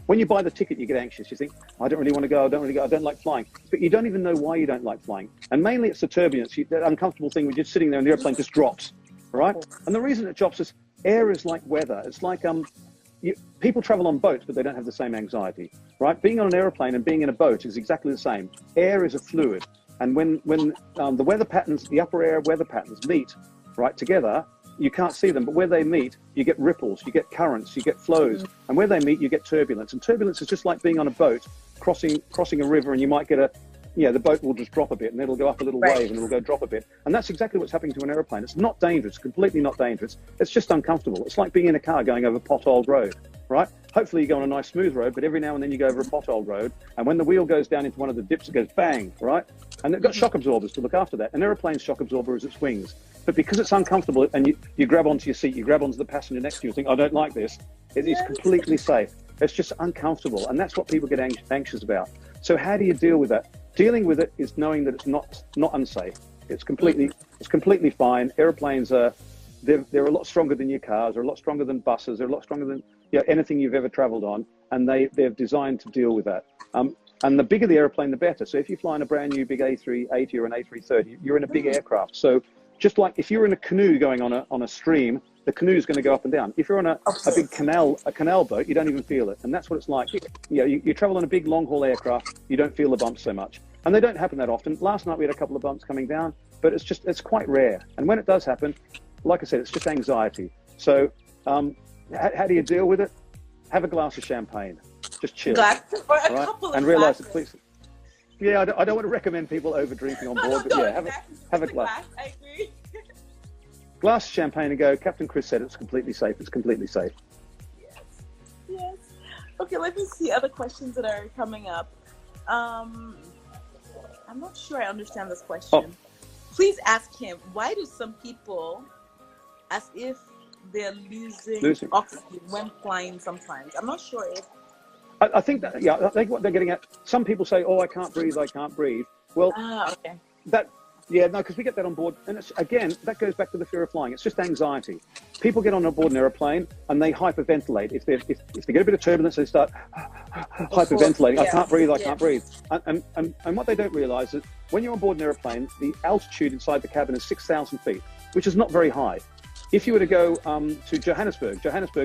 when you buy the ticket, you get anxious. You think, I don't really want to go, I don't like flying. But you don't even know why you don't like flying. And mainly it's the turbulence, that uncomfortable thing where you're sitting there and the airplane just drops, right? And the reason it drops is air is like weather. It's like, people travel on boats, but they don't have the same anxiety, right? Being on an airplane and being in a boat is exactly the same. Air is a fluid. And when the weather patterns, the upper air weather patterns meet right together, you can't see them, but where they meet, you get ripples, you get currents, you get flows. And where they meet, you get turbulence. And turbulence is just like being on a boat, crossing a river, and you might get the boat will just drop a bit, and it'll go up a little wave, and it'll go drop a bit. And that's exactly what's happening to an airplane. It's not dangerous, completely not dangerous. It's just uncomfortable. It's like being in a car going over a potholed road, right? Hopefully you go on a nice smooth road, but every now and then you go over a potholed road, and when the wheel goes down into one of the dips, it goes bang, right? And they've got shock absorbers to look after that. An airplane's shock absorber is its wings. But because it's uncomfortable, and you grab onto your seat, you grab onto the passenger next to you and think, I don't like this, it is completely safe. It's just uncomfortable, and that's what people get anxious about. So how do you deal with that? Dealing with it is knowing that it's not unsafe. It's completely fine. Airplanes they're a lot stronger than your cars. They're a lot stronger than buses. They're a lot stronger than anything you've ever traveled on, and they're designed to deal with that. And the bigger the airplane, the better. So if you fly in a brand new big A380 or an A330, you're in a big aircraft. So just like if you're in a canoe going on a stream, the canoe's going to go up and down. If you're on a big canal boat, you don't even feel it. And that's what it's like. You travel on a big long haul aircraft, you don't feel the bumps so much. And they don't happen that often. Last night we had a couple of bumps coming down, but it's quite rare. And when it does happen, like I said, it's just anxiety. So how do you deal with it? Have a glass of champagne. Just chill. And realize that, please. Yeah, I don't want to recommend people over drinking on board, but have a glass. I agree. Glass of champagne and go, Captain Chris said it's completely safe. It's completely safe. Yes. Okay, let me see other questions that are coming up. I'm not sure I understand this question. Please ask him, why do some people, as if they're losing oxygen when flying sometimes? I'm not sure if... I think that, I think what they're getting at, some people say, I can't breathe. Well, okay. Because we get that on board. And it's, again, that goes back to the fear of flying. It's just anxiety. People get on board an airplane and they hyperventilate. If they get a bit of turbulence, they start hyperventilating. I can't breathe. And what they don't realize is when you're on board an airplane, the altitude inside the cabin is 6,000 feet, which is not very high. If you were to go to Johannesburg's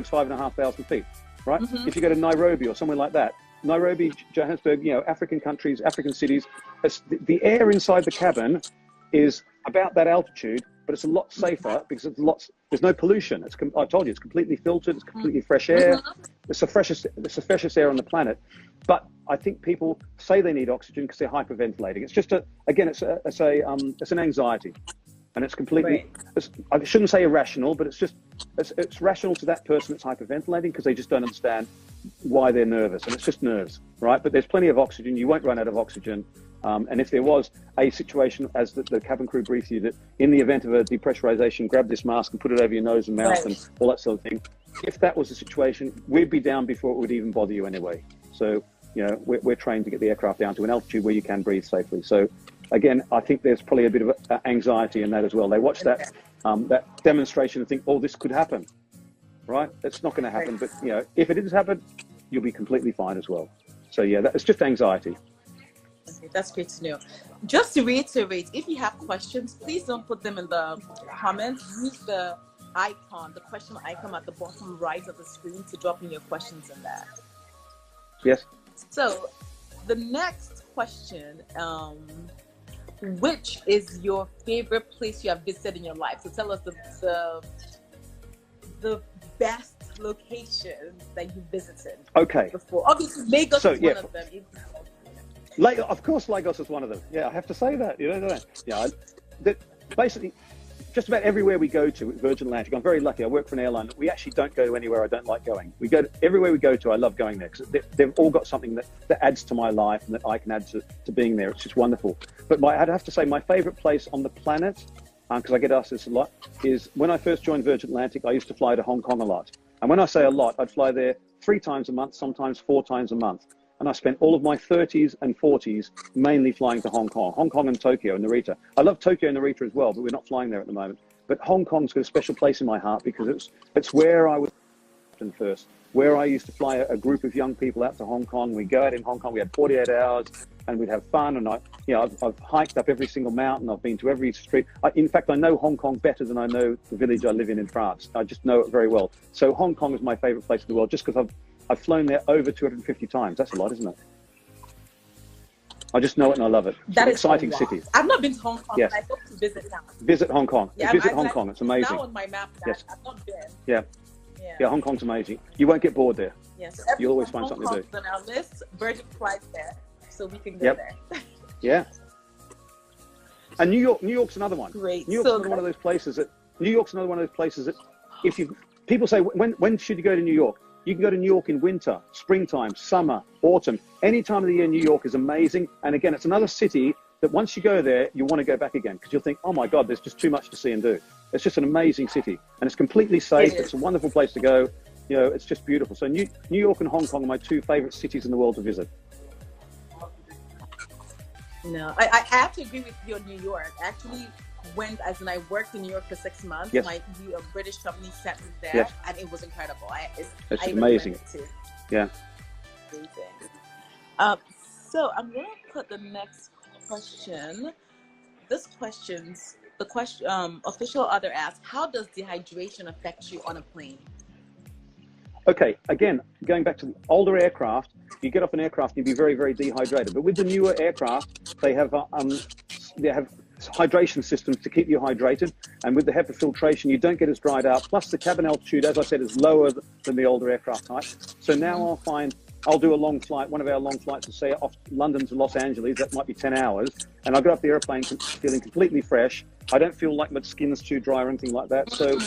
5,500 feet. Right? Mm-hmm. If you go to Nairobi or somewhere like that, Nairobi, Johannesburg, African countries, African cities, the air inside the cabin is about that altitude, but it's a lot safer because there's no pollution. I told you, it's completely filtered. It's completely fresh air. Mm-hmm. It's the freshest air on the planet. But I think people say they need oxygen because they're hyperventilating. It's just it's an anxiety. And it's completely, I shouldn't say irrational, but it's rational to that person that's hyperventilating because they just don't understand why they're nervous. And it's just nerves, right? But there's plenty of oxygen. You won't run out of oxygen. And if there was a situation, as the cabin crew briefed you, that in the event of a depressurization, grab this mask and put it over your nose and mouth and all that sort of thing. If that was the situation, we'd be down before it would even bother you anyway. So, we're trained to get the aircraft down to an altitude where you can breathe safely. So, again, I think there's probably a bit of anxiety in that as well. They watch that demonstration and think, this could happen, right? It's not going to happen. But, if it does happen, you'll be completely fine as well. So yeah, it's just anxiety. Okay, that's great to know. Just to reiterate, if you have questions, please don't put them in the comments. Use the icon, the question icon at the bottom right of the screen to drop in your questions in there. Yes. So the next question, which is your favorite place you have visited in your life? So tell us the best location that you visited. Okay. Before. Obviously, Lagos is one of them. Of course, Lagos is one of them. Yeah, I have to say that. You know that. Yeah, basically, just about everywhere we go to with Virgin Atlantic, I'm very lucky. I work for an airline that we actually don't go anywhere I don't like going. We go everywhere we go to. I love going there because they've all got something that adds to my life and that I can add to being there. It's just wonderful. But I'd have to say my favorite place on the planet, because I get asked this a lot, is when I first joined Virgin Atlantic, I used to fly to Hong Kong a lot. And when I say a lot, I'd fly there 3 times a month, sometimes 4 times a month. And I spent all of my 30s and 40s mainly flying to Hong Kong and Tokyo and Narita. I love Tokyo and Narita as well, but we're not flying there at the moment. But Hong Kong's got a special place in my heart because it's where I was first, where I used to fly a group of young people out to Hong Kong. We'd go out in Hong Kong, we had 48 hours and we'd have fun. And I've hiked up every single mountain. I've been to every street. In fact, I know Hong Kong better than I know the village I live in France. I just know it very well. So Hong Kong is my favorite place in the world just because I've flown there over 250 times. That's a lot, isn't it? I just know it and I love it. It's an exciting city. I've not been to Hong Kong, but I hope to visit now. Visit Hong Kong. Yeah, visit Hong Kong. It's amazing. Now on my map, yes. I've not been. Yeah. Hong Kong's amazing. You won't get bored there. Yes. So you'll always find something to do. On our list, Virgin flies there, so we can go there. Yeah. And New York's another one. Great. New York's another one of those places that if people say when should you go to New York? You can go to New York in winter, springtime, summer, autumn. Any time of the year, New York is amazing. And again, it's another city that once you go there, you want to go back again because you'll think, oh my God, there's just too much to see and do. It's just an amazing city and it's completely safe. It's a wonderful place to go. You know, it's just beautiful. So New York and Hong Kong are my 2 favorite cities in the world to visit. No, I have to agree with you on New York. Actually, I worked in New York for 6 months. Yes. A British company sent me there, yes. and it was incredible. It's amazing. Yeah. Amazing. So I'm going to put the next question. The question, official other asks, how does dehydration affect you on a plane? Okay, again, going back to the older aircraft, you get off an aircraft, you'd be very, very dehydrated. But with the newer aircraft, they have hydration systems to keep you hydrated. And with the HEPA filtration, you don't get as dried out. Plus the cabin altitude, as I said, is lower than the older aircraft type. So now I'll do a long flight, one of our long flights to say off London to Los Angeles, that might be 10 hours. And I get off the airplane feeling completely fresh. I don't feel like my skin's too dry or anything like that. So,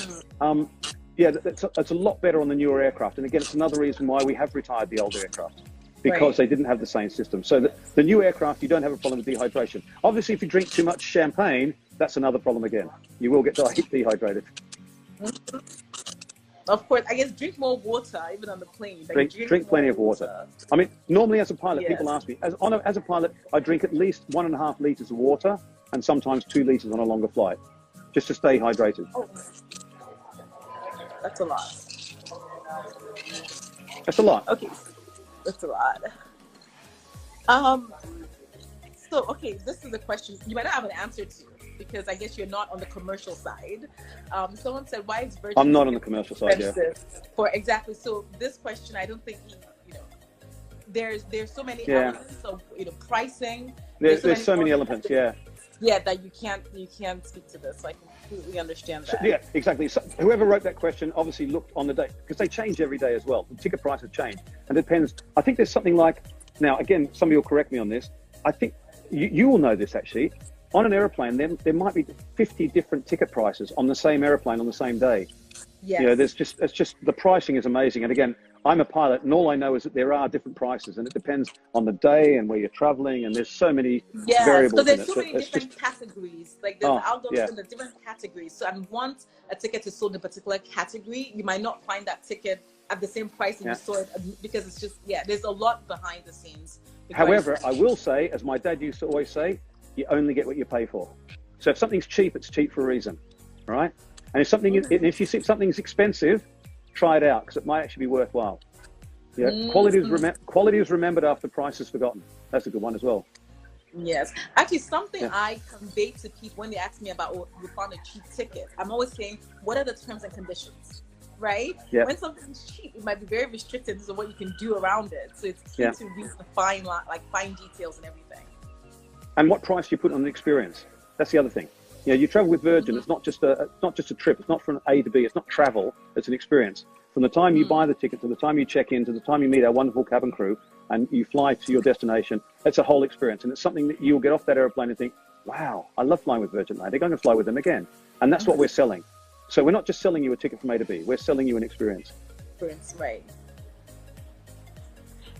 yeah, it's a lot better on the newer aircraft. And again, it's another reason why we have retired the older aircraft, because they didn't have the same system. So the new aircraft, you don't have a problem with dehydration. Obviously, if you drink too much champagne, that's another problem again. You will get dehydrated. Of course, I guess drink more water, even on the plane. Like drink plenty of water. I mean, normally as a pilot, people ask me, as a pilot, I drink at least 1.5 liters of water and sometimes 2 liters on a longer flight, just to stay hydrated. Oh. That's a lot. That's a lot. Okay, that's a lot. So, okay, this is a question you might not have an answer to because I guess you're not on the commercial side. Someone said, "Why is Virgin?" I'm not on the commercial side. Yeah. For exactly. So this question, I don't think there's so many elements of pricing. There's so many elements. Yeah. Yeah, that you can't speak to this. So I completely understand that. Yeah, exactly. So whoever wrote that question obviously looked on the day because they change every day as well. The ticket prices change, and it depends. I think there's something like now. Again, somebody will correct me on this. I think you will know this actually. On an airplane, there might be 50 different ticket prices on the same airplane on the same day. Yes. It's just the pricing is amazing. And again, I'm a pilot, and all I know is that there are different prices, and it depends on the day and where you're traveling, and there's so many variables. So there's so many different categories. Like there's algorithms in the different categories. So I want a ticket to sold in a particular category. You might not find that ticket at the same price that you saw it because it's just there's a lot behind the snes. However, I will say, as my dad used to always say, you only get what you pay for. So if something's cheap, it's cheap for a reason, right? And if you see something's expensive, try it out because it might actually be worthwhile. Yeah, quality is remembered after price is forgotten. That's a good one as well. Yes. Actually, something I convey to people when they ask me about, oh, you found a cheap ticket, I'm always saying, what are the terms and conditions? Right? Yeah. When something's cheap, it might be very restricted to what you can do around it. So it's key to read the fine details and everything. And what price you put on the experience. That's the other thing. You know, you travel with Virgin. It's not just a trip. It's not from A to B. It's not travel. It's an experience. From the time you buy the ticket to the time you check in to the time you meet our wonderful cabin crew and you fly to your destination, it's a whole experience. And it's something that you'll get off that airplane and think, wow, I love flying with Virgin Atlantic. I'm going to fly with them again. And that's what we're selling. So we're not just selling you a ticket from A to B. We're selling you an experience. Right.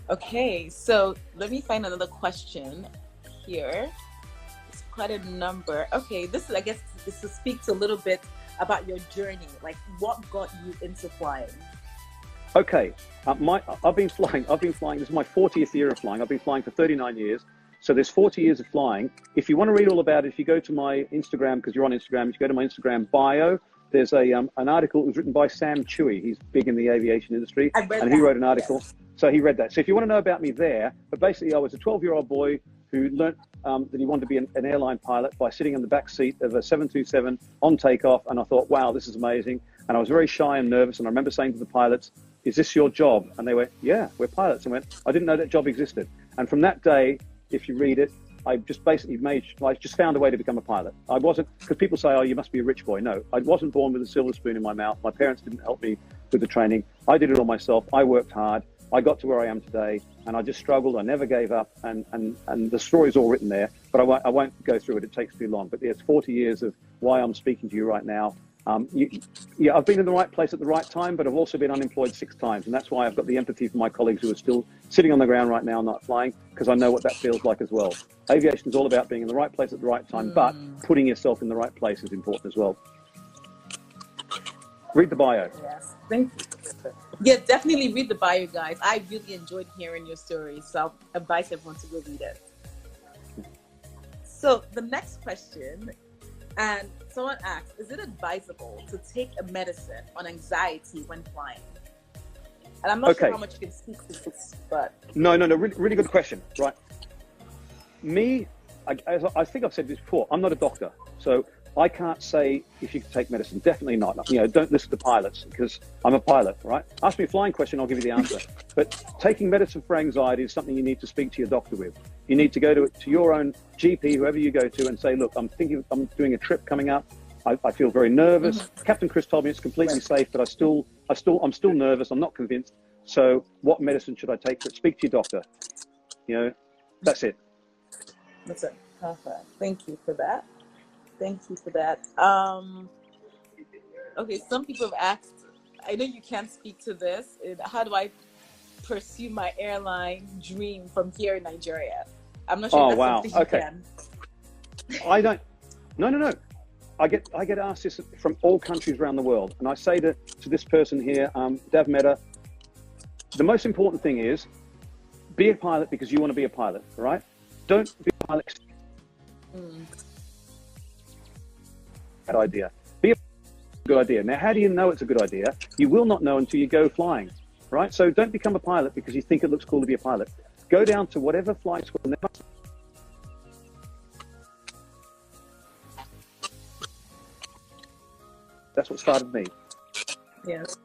Okay, so let me find another question here. It's quite a number. Okay, this is, I guess, this speaks a little bit about your journey, like what got you into flying. Okay, I've been flying. This is my 40th year of flying. I've been flying for 39 years. So there's 40 years of flying. If you want to read all about it, if you go to my Instagram, because you're on Instagram, if you go to my Instagram bio, there's an article. It was written by Sam Chewy. He's big in the aviation industry, and he wrote an article. Yes. So he read that. So if you want to know about me there, but basically I was a 12-year-old boy who learnt that he wanted to be an airline pilot by sitting in the back seat of a 727 on takeoff. And I thought, wow, this is amazing. And I was very shy and nervous. And I remember saying to the pilots, is this your job? And they went, yeah, we're pilots. And I went, I didn't know that job existed. And from that day, if you read it, I just basically found a way to become a pilot. I wasn't, because people say, oh, you must be a rich boy. No, I wasn't born with a silver spoon in my mouth. My parents didn't help me with the training. I did it all myself. I worked hard. I got to where I am today, and I just struggled. I never gave up, and the story's all written there, but I won't go through it. It takes too long. But there's 40 years of why I'm speaking to you right now. I've been in the right place at the right time, but I've also been unemployed 6 times, and that's why I've got the empathy for my colleagues who are still sitting on the ground right now, not flying, because I know what that feels like as well. Aviation is all about being in the right place at the right time, but putting yourself in the right place is important as well. Read the bio. Yes, thank you. Yeah, definitely read the bio, guys. I really enjoyed hearing your story, so I'll advise everyone to go read it. So the next question, and someone asked, is it advisable to take a medicine on anxiety when flying? And I'm not sure how much you can speak to this, but... No, really good question, right? I think I've said this before, I'm not a doctor, so I can't say if you can take medicine. Definitely not. You know, don't listen to pilots because I'm a pilot, right? Ask me a flying question, I'll give you the answer. But taking medicine for anxiety is something you need to speak to your doctor with. You need to go to your own GP, whoever you go to, and say, look, I'm doing a trip coming up. I feel very nervous. Captain Chris told me it's completely safe, but I'm still nervous. I'm not convinced. So what medicine should I take? But speak to your doctor. You know, that's it. That's it. Perfect. Thank you for that. Okay, some people have asked, I know you can't speak to this, how do I pursue my airline dream from here in Nigeria? I'm not sure if that's something you can. I don't, no. I get asked this from all countries around the world, and I say to this person here, Dav Mehta, the most important thing is be a pilot because you want to be a pilot, right? Don't be a pilot. Bad idea. Be a good idea. Now, how do you know it's a good idea? You will not know until you go flying, right? So don't become a pilot because you think it looks cool to be a pilot. Go down to whatever flight school. That's what started me. Yes.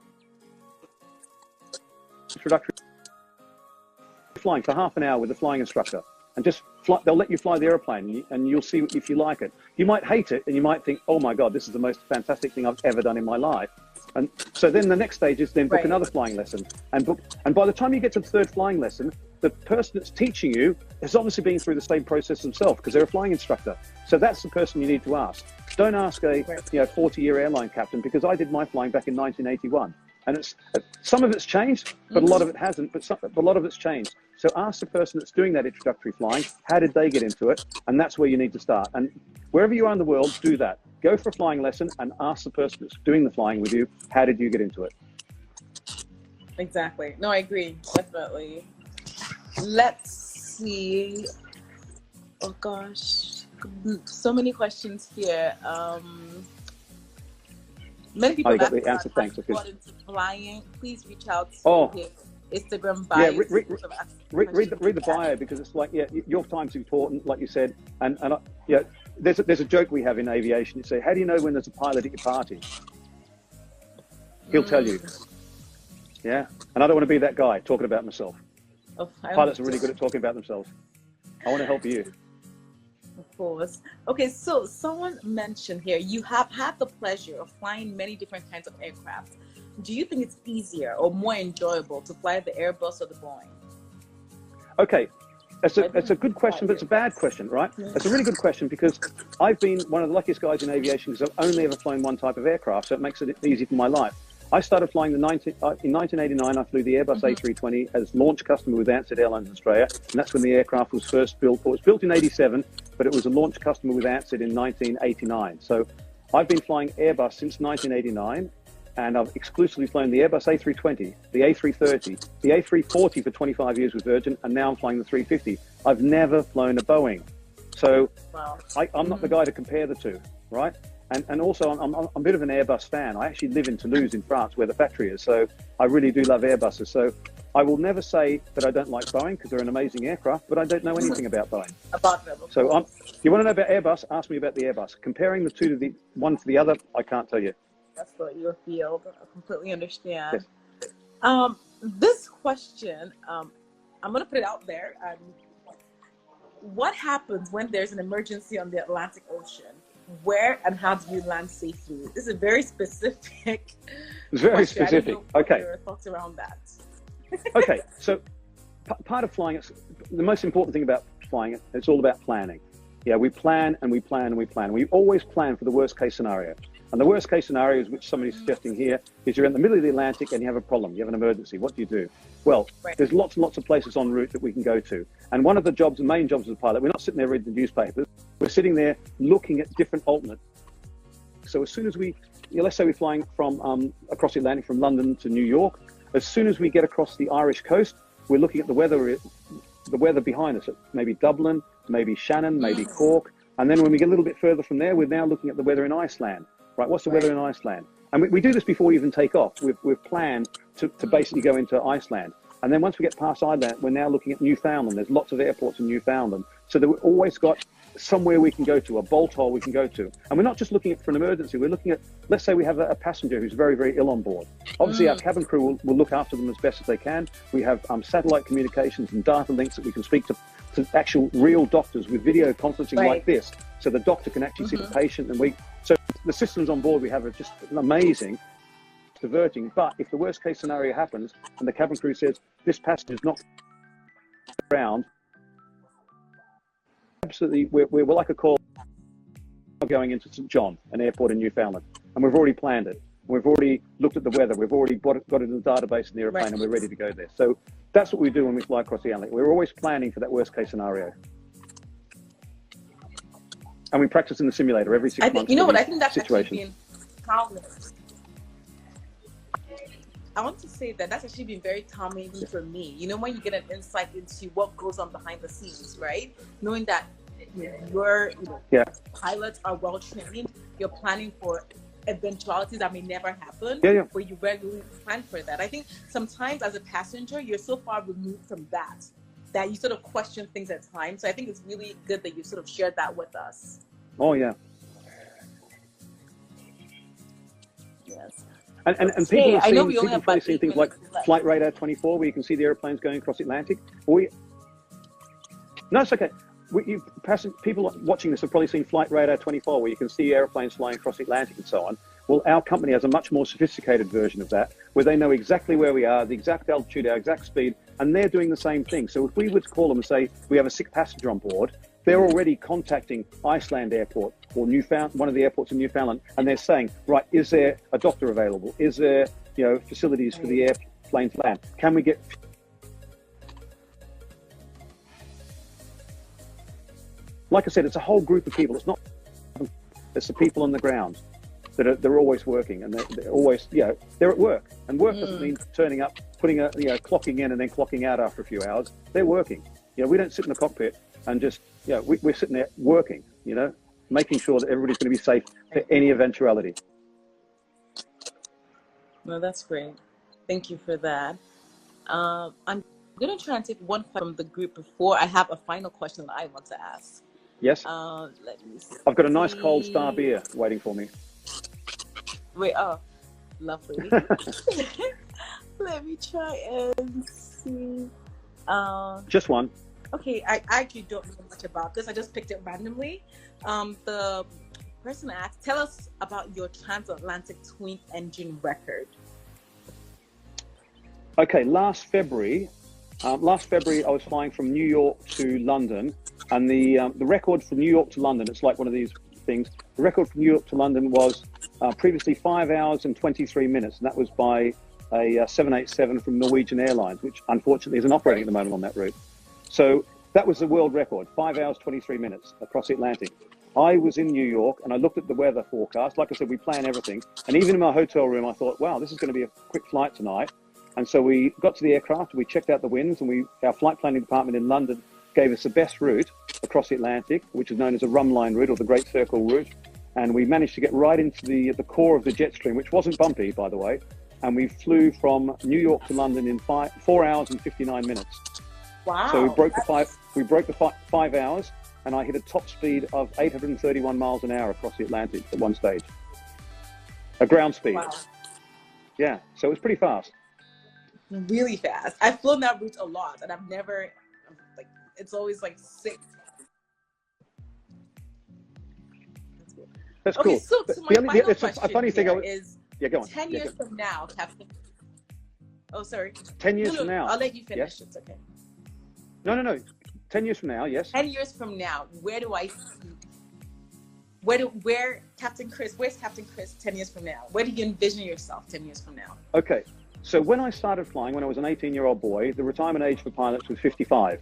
Introductory flying for half an hour with a flying instructor. And just fly, they'll let you fly the airplane and you'll see if you like it. You might hate it and you might think, oh my God, this is the most fantastic thing I've ever done in my life. And so then the next stage is then book another flying lesson and by the time you get to the 3rd flying lesson, the person that's teaching you has obviously been through the same process themselves because they're a flying instructor. So that's the person you need to ask. Don't ask a 40-year airline captain, because I did my flying back in 1981. And some of it's changed, but a lot of it hasn't, but a lot of it's changed. So ask the person that's doing that introductory flying, how did they get into it? And that's where you need to start. And wherever you are in the world, do that. Go for a flying lesson and ask the person that's doing the flying with you, how did you get into it? Exactly. No, I agree. Definitely. Let's see. Oh gosh. So many questions here. Many people have the answer. Thanks. got into flying. Please reach out. Oh, Instagram Yeah, bio. read the bio, because it's like, yeah, your time's important, like you said, and yeah, there's a joke we have in aviation. You say, how do you know when there's a pilot at your party? He'll tell you. Yeah, and I don't want to be that guy talking about myself. Oh, Pilots are really good at talking about themselves. I want to help you. Of course. Okay, so someone mentioned here, you have had the pleasure of flying many different kinds of aircraft. Do you think it's easier or more enjoyable to fly the Airbus or the Boeing? Okay, it's a good question, but it's a bad question, right? It's a really good question, because I've been one of the luckiest guys in aviation, because I've only ever flown one type of aircraft, so it makes it easy for my life. I started flying in 1989. I flew the Airbus A320 as launch customer with Ansett Airlines in Australia, and that's when the aircraft was first built. It was built in '87, but it was a launch customer with Ansett in 1989. So I've been flying Airbus since 1989, and I've exclusively flown the Airbus A320, the A330, the A340 for 25 years with Virgin, and now I'm flying the 350. I've never flown a Boeing. So I'm not the guy to compare the two, right? And also, I'm a bit of an Airbus fan. I actually live in Toulouse in France, where the factory is. So I really do love Airbuses. So I will never say that I don't like Boeing, because they're an amazing aircraft, but I don't know anything about Boeing. So if you want to know about Airbus, ask me about the Airbus. Comparing the two to the one to the other, I can't tell you. That's not your field. I completely understand. Yes. This question, I'm going to put it out there. What happens when there's an emergency on the Atlantic Ocean? Where and how do you land safely? This is very specific. It's very specific. Okay. Your thoughts around that? Okay. So part of flying, the most important thing about flying, it's all about planning. Yeah, we plan and we plan and we plan. We always plan for the worst case scenario. And the worst case scenario, which somebody's suggesting here, is you're in the middle of the Atlantic and you have a problem, you have an emergency. What do you do? Well, there's lots and lots of places en route that we can go to. And one of the jobs, the main jobs of the pilot, we're not sitting there reading the newspapers. We're sitting there looking at different alternates. So as soon as let's say we're flying from across the Atlantic from London to New York, as soon as we get across the Irish coast, we're looking at the weather behind us, maybe Dublin, maybe Shannon, maybe Cork. And then when we get a little bit further from there, we're now looking at the weather in Iceland. Right, what's the weather in Iceland? And we do this before we even take off. We've planned to basically go into Iceland. And then once we get past Iceland, we're now looking at Newfoundland. There's lots of airports in Newfoundland. So that we've always got somewhere we can go to, a bolt hole we can go to. And we're not just looking at for an emergency. We're looking at, let's say we have a passenger who's very, very ill on board. Obviously, our cabin crew will look after them as best as they can. We have satellite communications and data links that we can speak to actual real doctors with video conferencing like this. So the doctor can actually see the patient, and so the systems on board we have are just amazing, diverting. But if the worst case scenario happens and the cabin crew says this passenger is not around, absolutely, we're like a call going into St. John, an airport in Newfoundland, and we've already planned it. We've already looked at the weather. We've already got it in the database in the airplane, and we're ready to go there. So that's what we do when we fly across the Atlantic. We're always planning for that worst case scenario. And we practice in the simulator every 6 months. You know what? I think that's actually been calming. I want to say that's actually been very calming for me. You know, when you get an insight into what goes on behind the scenes, right? Knowing that your pilots are well trained, you're planning for eventualities that may never happen, but you regularly plan for that. I think sometimes as a passenger, you're so far removed from that you sort of question things at times. So I think it's really good that you sort of shared that with us. Oh, yeah. Yes. And people have seen things like Flight Radar 24, where you can see the airplanes going across the Atlantic. No, it's okay. People watching this have probably seen Flight Radar 24, where you can see airplanes flying across the Atlantic and so on. Well, our company has a much more sophisticated version of that, where they know exactly where we are, the exact altitude, our exact speed, and they're doing the same thing. So if we were to call them and say we have a sick passenger on board, they're already contacting Iceland Airport or one of the airports in Newfoundland, and they're saying, right, is there a doctor available? Is there, facilities for the airplane to land? Can we get... Like I said, it's a whole group of people. It's the people on the ground they're always working, and they're always, they're at work. And work doesn't mean turning up, clocking in and then clocking out after a few hours. They're working. We don't sit in the cockpit and just, we're sitting there working, making sure that everybody's going to be safe for any eventuality. No, that's great. Thank you for that. I'm going to try and take one question from the group before I have a final question that I want to ask. Yes. Let me see. I've got a nice cold Star beer waiting for me. Wait, oh, lovely. Let me try and see. Just one. Okay, I actually don't know much about this. I just picked it randomly. The person asked, tell us about your transatlantic twin engine record. Okay, last February, I was flying from New York to London, and the record from New York to London, it's like one of these things. The record from New York to London was previously 5 hours and 23 minutes, and that was by a 787 from Norwegian Airlines, which unfortunately isn't operating at the moment on that route. So that was the world record, 5 hours, 23 minutes across the Atlantic. I was in New York and I looked at the weather forecast. Like I said, we plan everything. And even in my hotel room, I thought, wow, this is going to be a quick flight tonight. And so we got to the aircraft, we checked out the winds, and our flight planning department in London gave us the best route across the Atlantic, which is known as a rumline route or the Great Circle route. And we managed to get right into the core of the jet stream, which wasn't bumpy, by the way. And we flew from New York to London in 4 hours and 59 minutes. Wow. So we broke the 5 hours, and I hit a top speed of 831 miles an hour across the Atlantic at one stage. A ground speed. Wow. Yeah, so it was pretty fast. Really fast. I've flown that route a lot, and I've never, like, it's always like 6. That's okay, cool. So my final question a funny thing is, yeah, go on. 10 years from now, Captain. Oh, sorry. 10 years from now. I'll let you finish. Yes. It's okay. No. 10 years from now, yes. 10 years from now, where's Captain Chris 10 years from now? Where do you envision yourself 10 years from now? Okay, so when I started flying, when I was an 18-year-old boy, the retirement age for pilots was 55.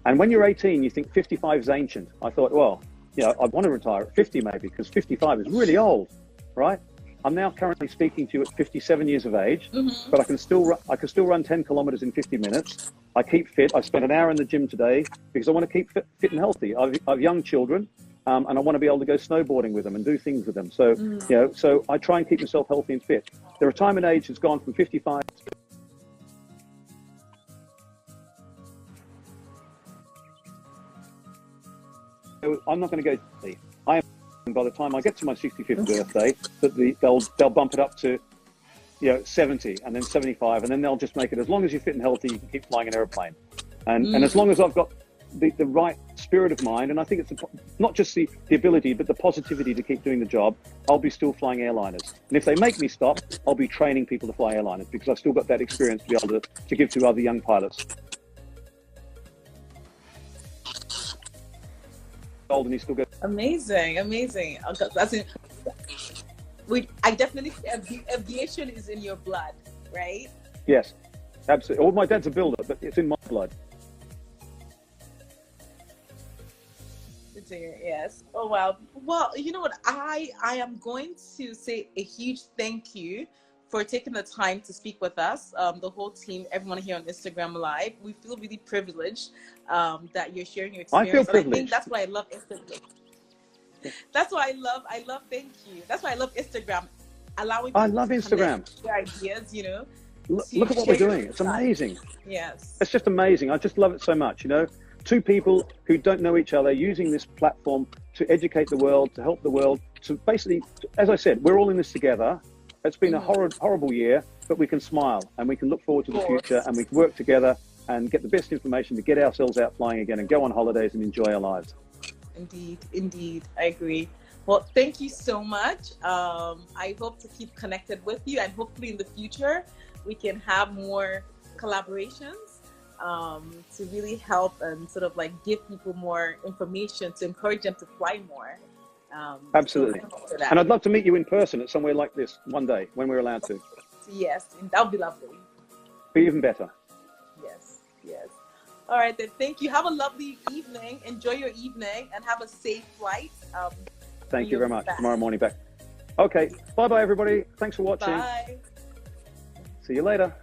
And when you're 18, you think 55 is ancient. I thought, well, I want to retire at 50 maybe, because 55 is really old, right? I'm now currently speaking to you at 57 years of age, but I can still run 10 kilometers in 50 minutes. I keep fit. I spent an hour in the gym today because I want to keep fit and healthy. I have young children, and I want to be able to go snowboarding with them and do things with them. So, so I try and keep myself healthy and fit. The retirement age has gone from 55 to I'm not going to go. I am. By the time I get to my 65th birthday, that they'll bump it up to 70 and then 75, and then they'll just make it as long as you're fit and healthy, you can keep flying an airplane. And as long as I've got the right spirit of mind, and I think it's not just the ability, but the positivity to keep doing the job, I'll be still flying airliners. And if they make me stop, I'll be training people to fly airliners because I've still got that experience to be able to give to other young pilots. Old and he's still good. Amazing. I definitely aviation is in your blood, right? Yes, absolutely. Well, my dad's a builder, but it's in my blood. Yes. Oh wow. Well, you know what? I am going to say a huge thank you for taking the time to speak with us. The whole team, everyone here on Instagram Live. We feel really privileged that you're sharing your experience. I feel privileged. And I think that's why I love Instagram. That's why I love. Thank you. That's why I love Instagram. Allowing people to Instagram. Their ideas, Look at what we're doing. It's amazing. Yes. It's just amazing. I just love it so much. Two people who don't know each other using this platform to educate the world, to help the world, to basically, as I said, we're all in this together. It's been a horrible year, but we can smile and we can look forward to the future, and we can work together and get the best information to get ourselves out flying again and go on holidays and enjoy our lives. Indeed. I agree. Well, thank you so much. I hope to keep connected with you, and hopefully in the future we can have more collaborations to really help and sort of like give people more information to encourage them to fly more. Absolutely. And I'd love to meet you in person at somewhere like this one day when we're allowed to. Yes, and that would be lovely. Be even better. Yes. All right, then. Thank you. Have a lovely evening. Enjoy your evening and have a safe flight. Thank you very much. Tomorrow morning back. Okay. Bye-bye, everybody. Thanks for watching. Bye. See you later.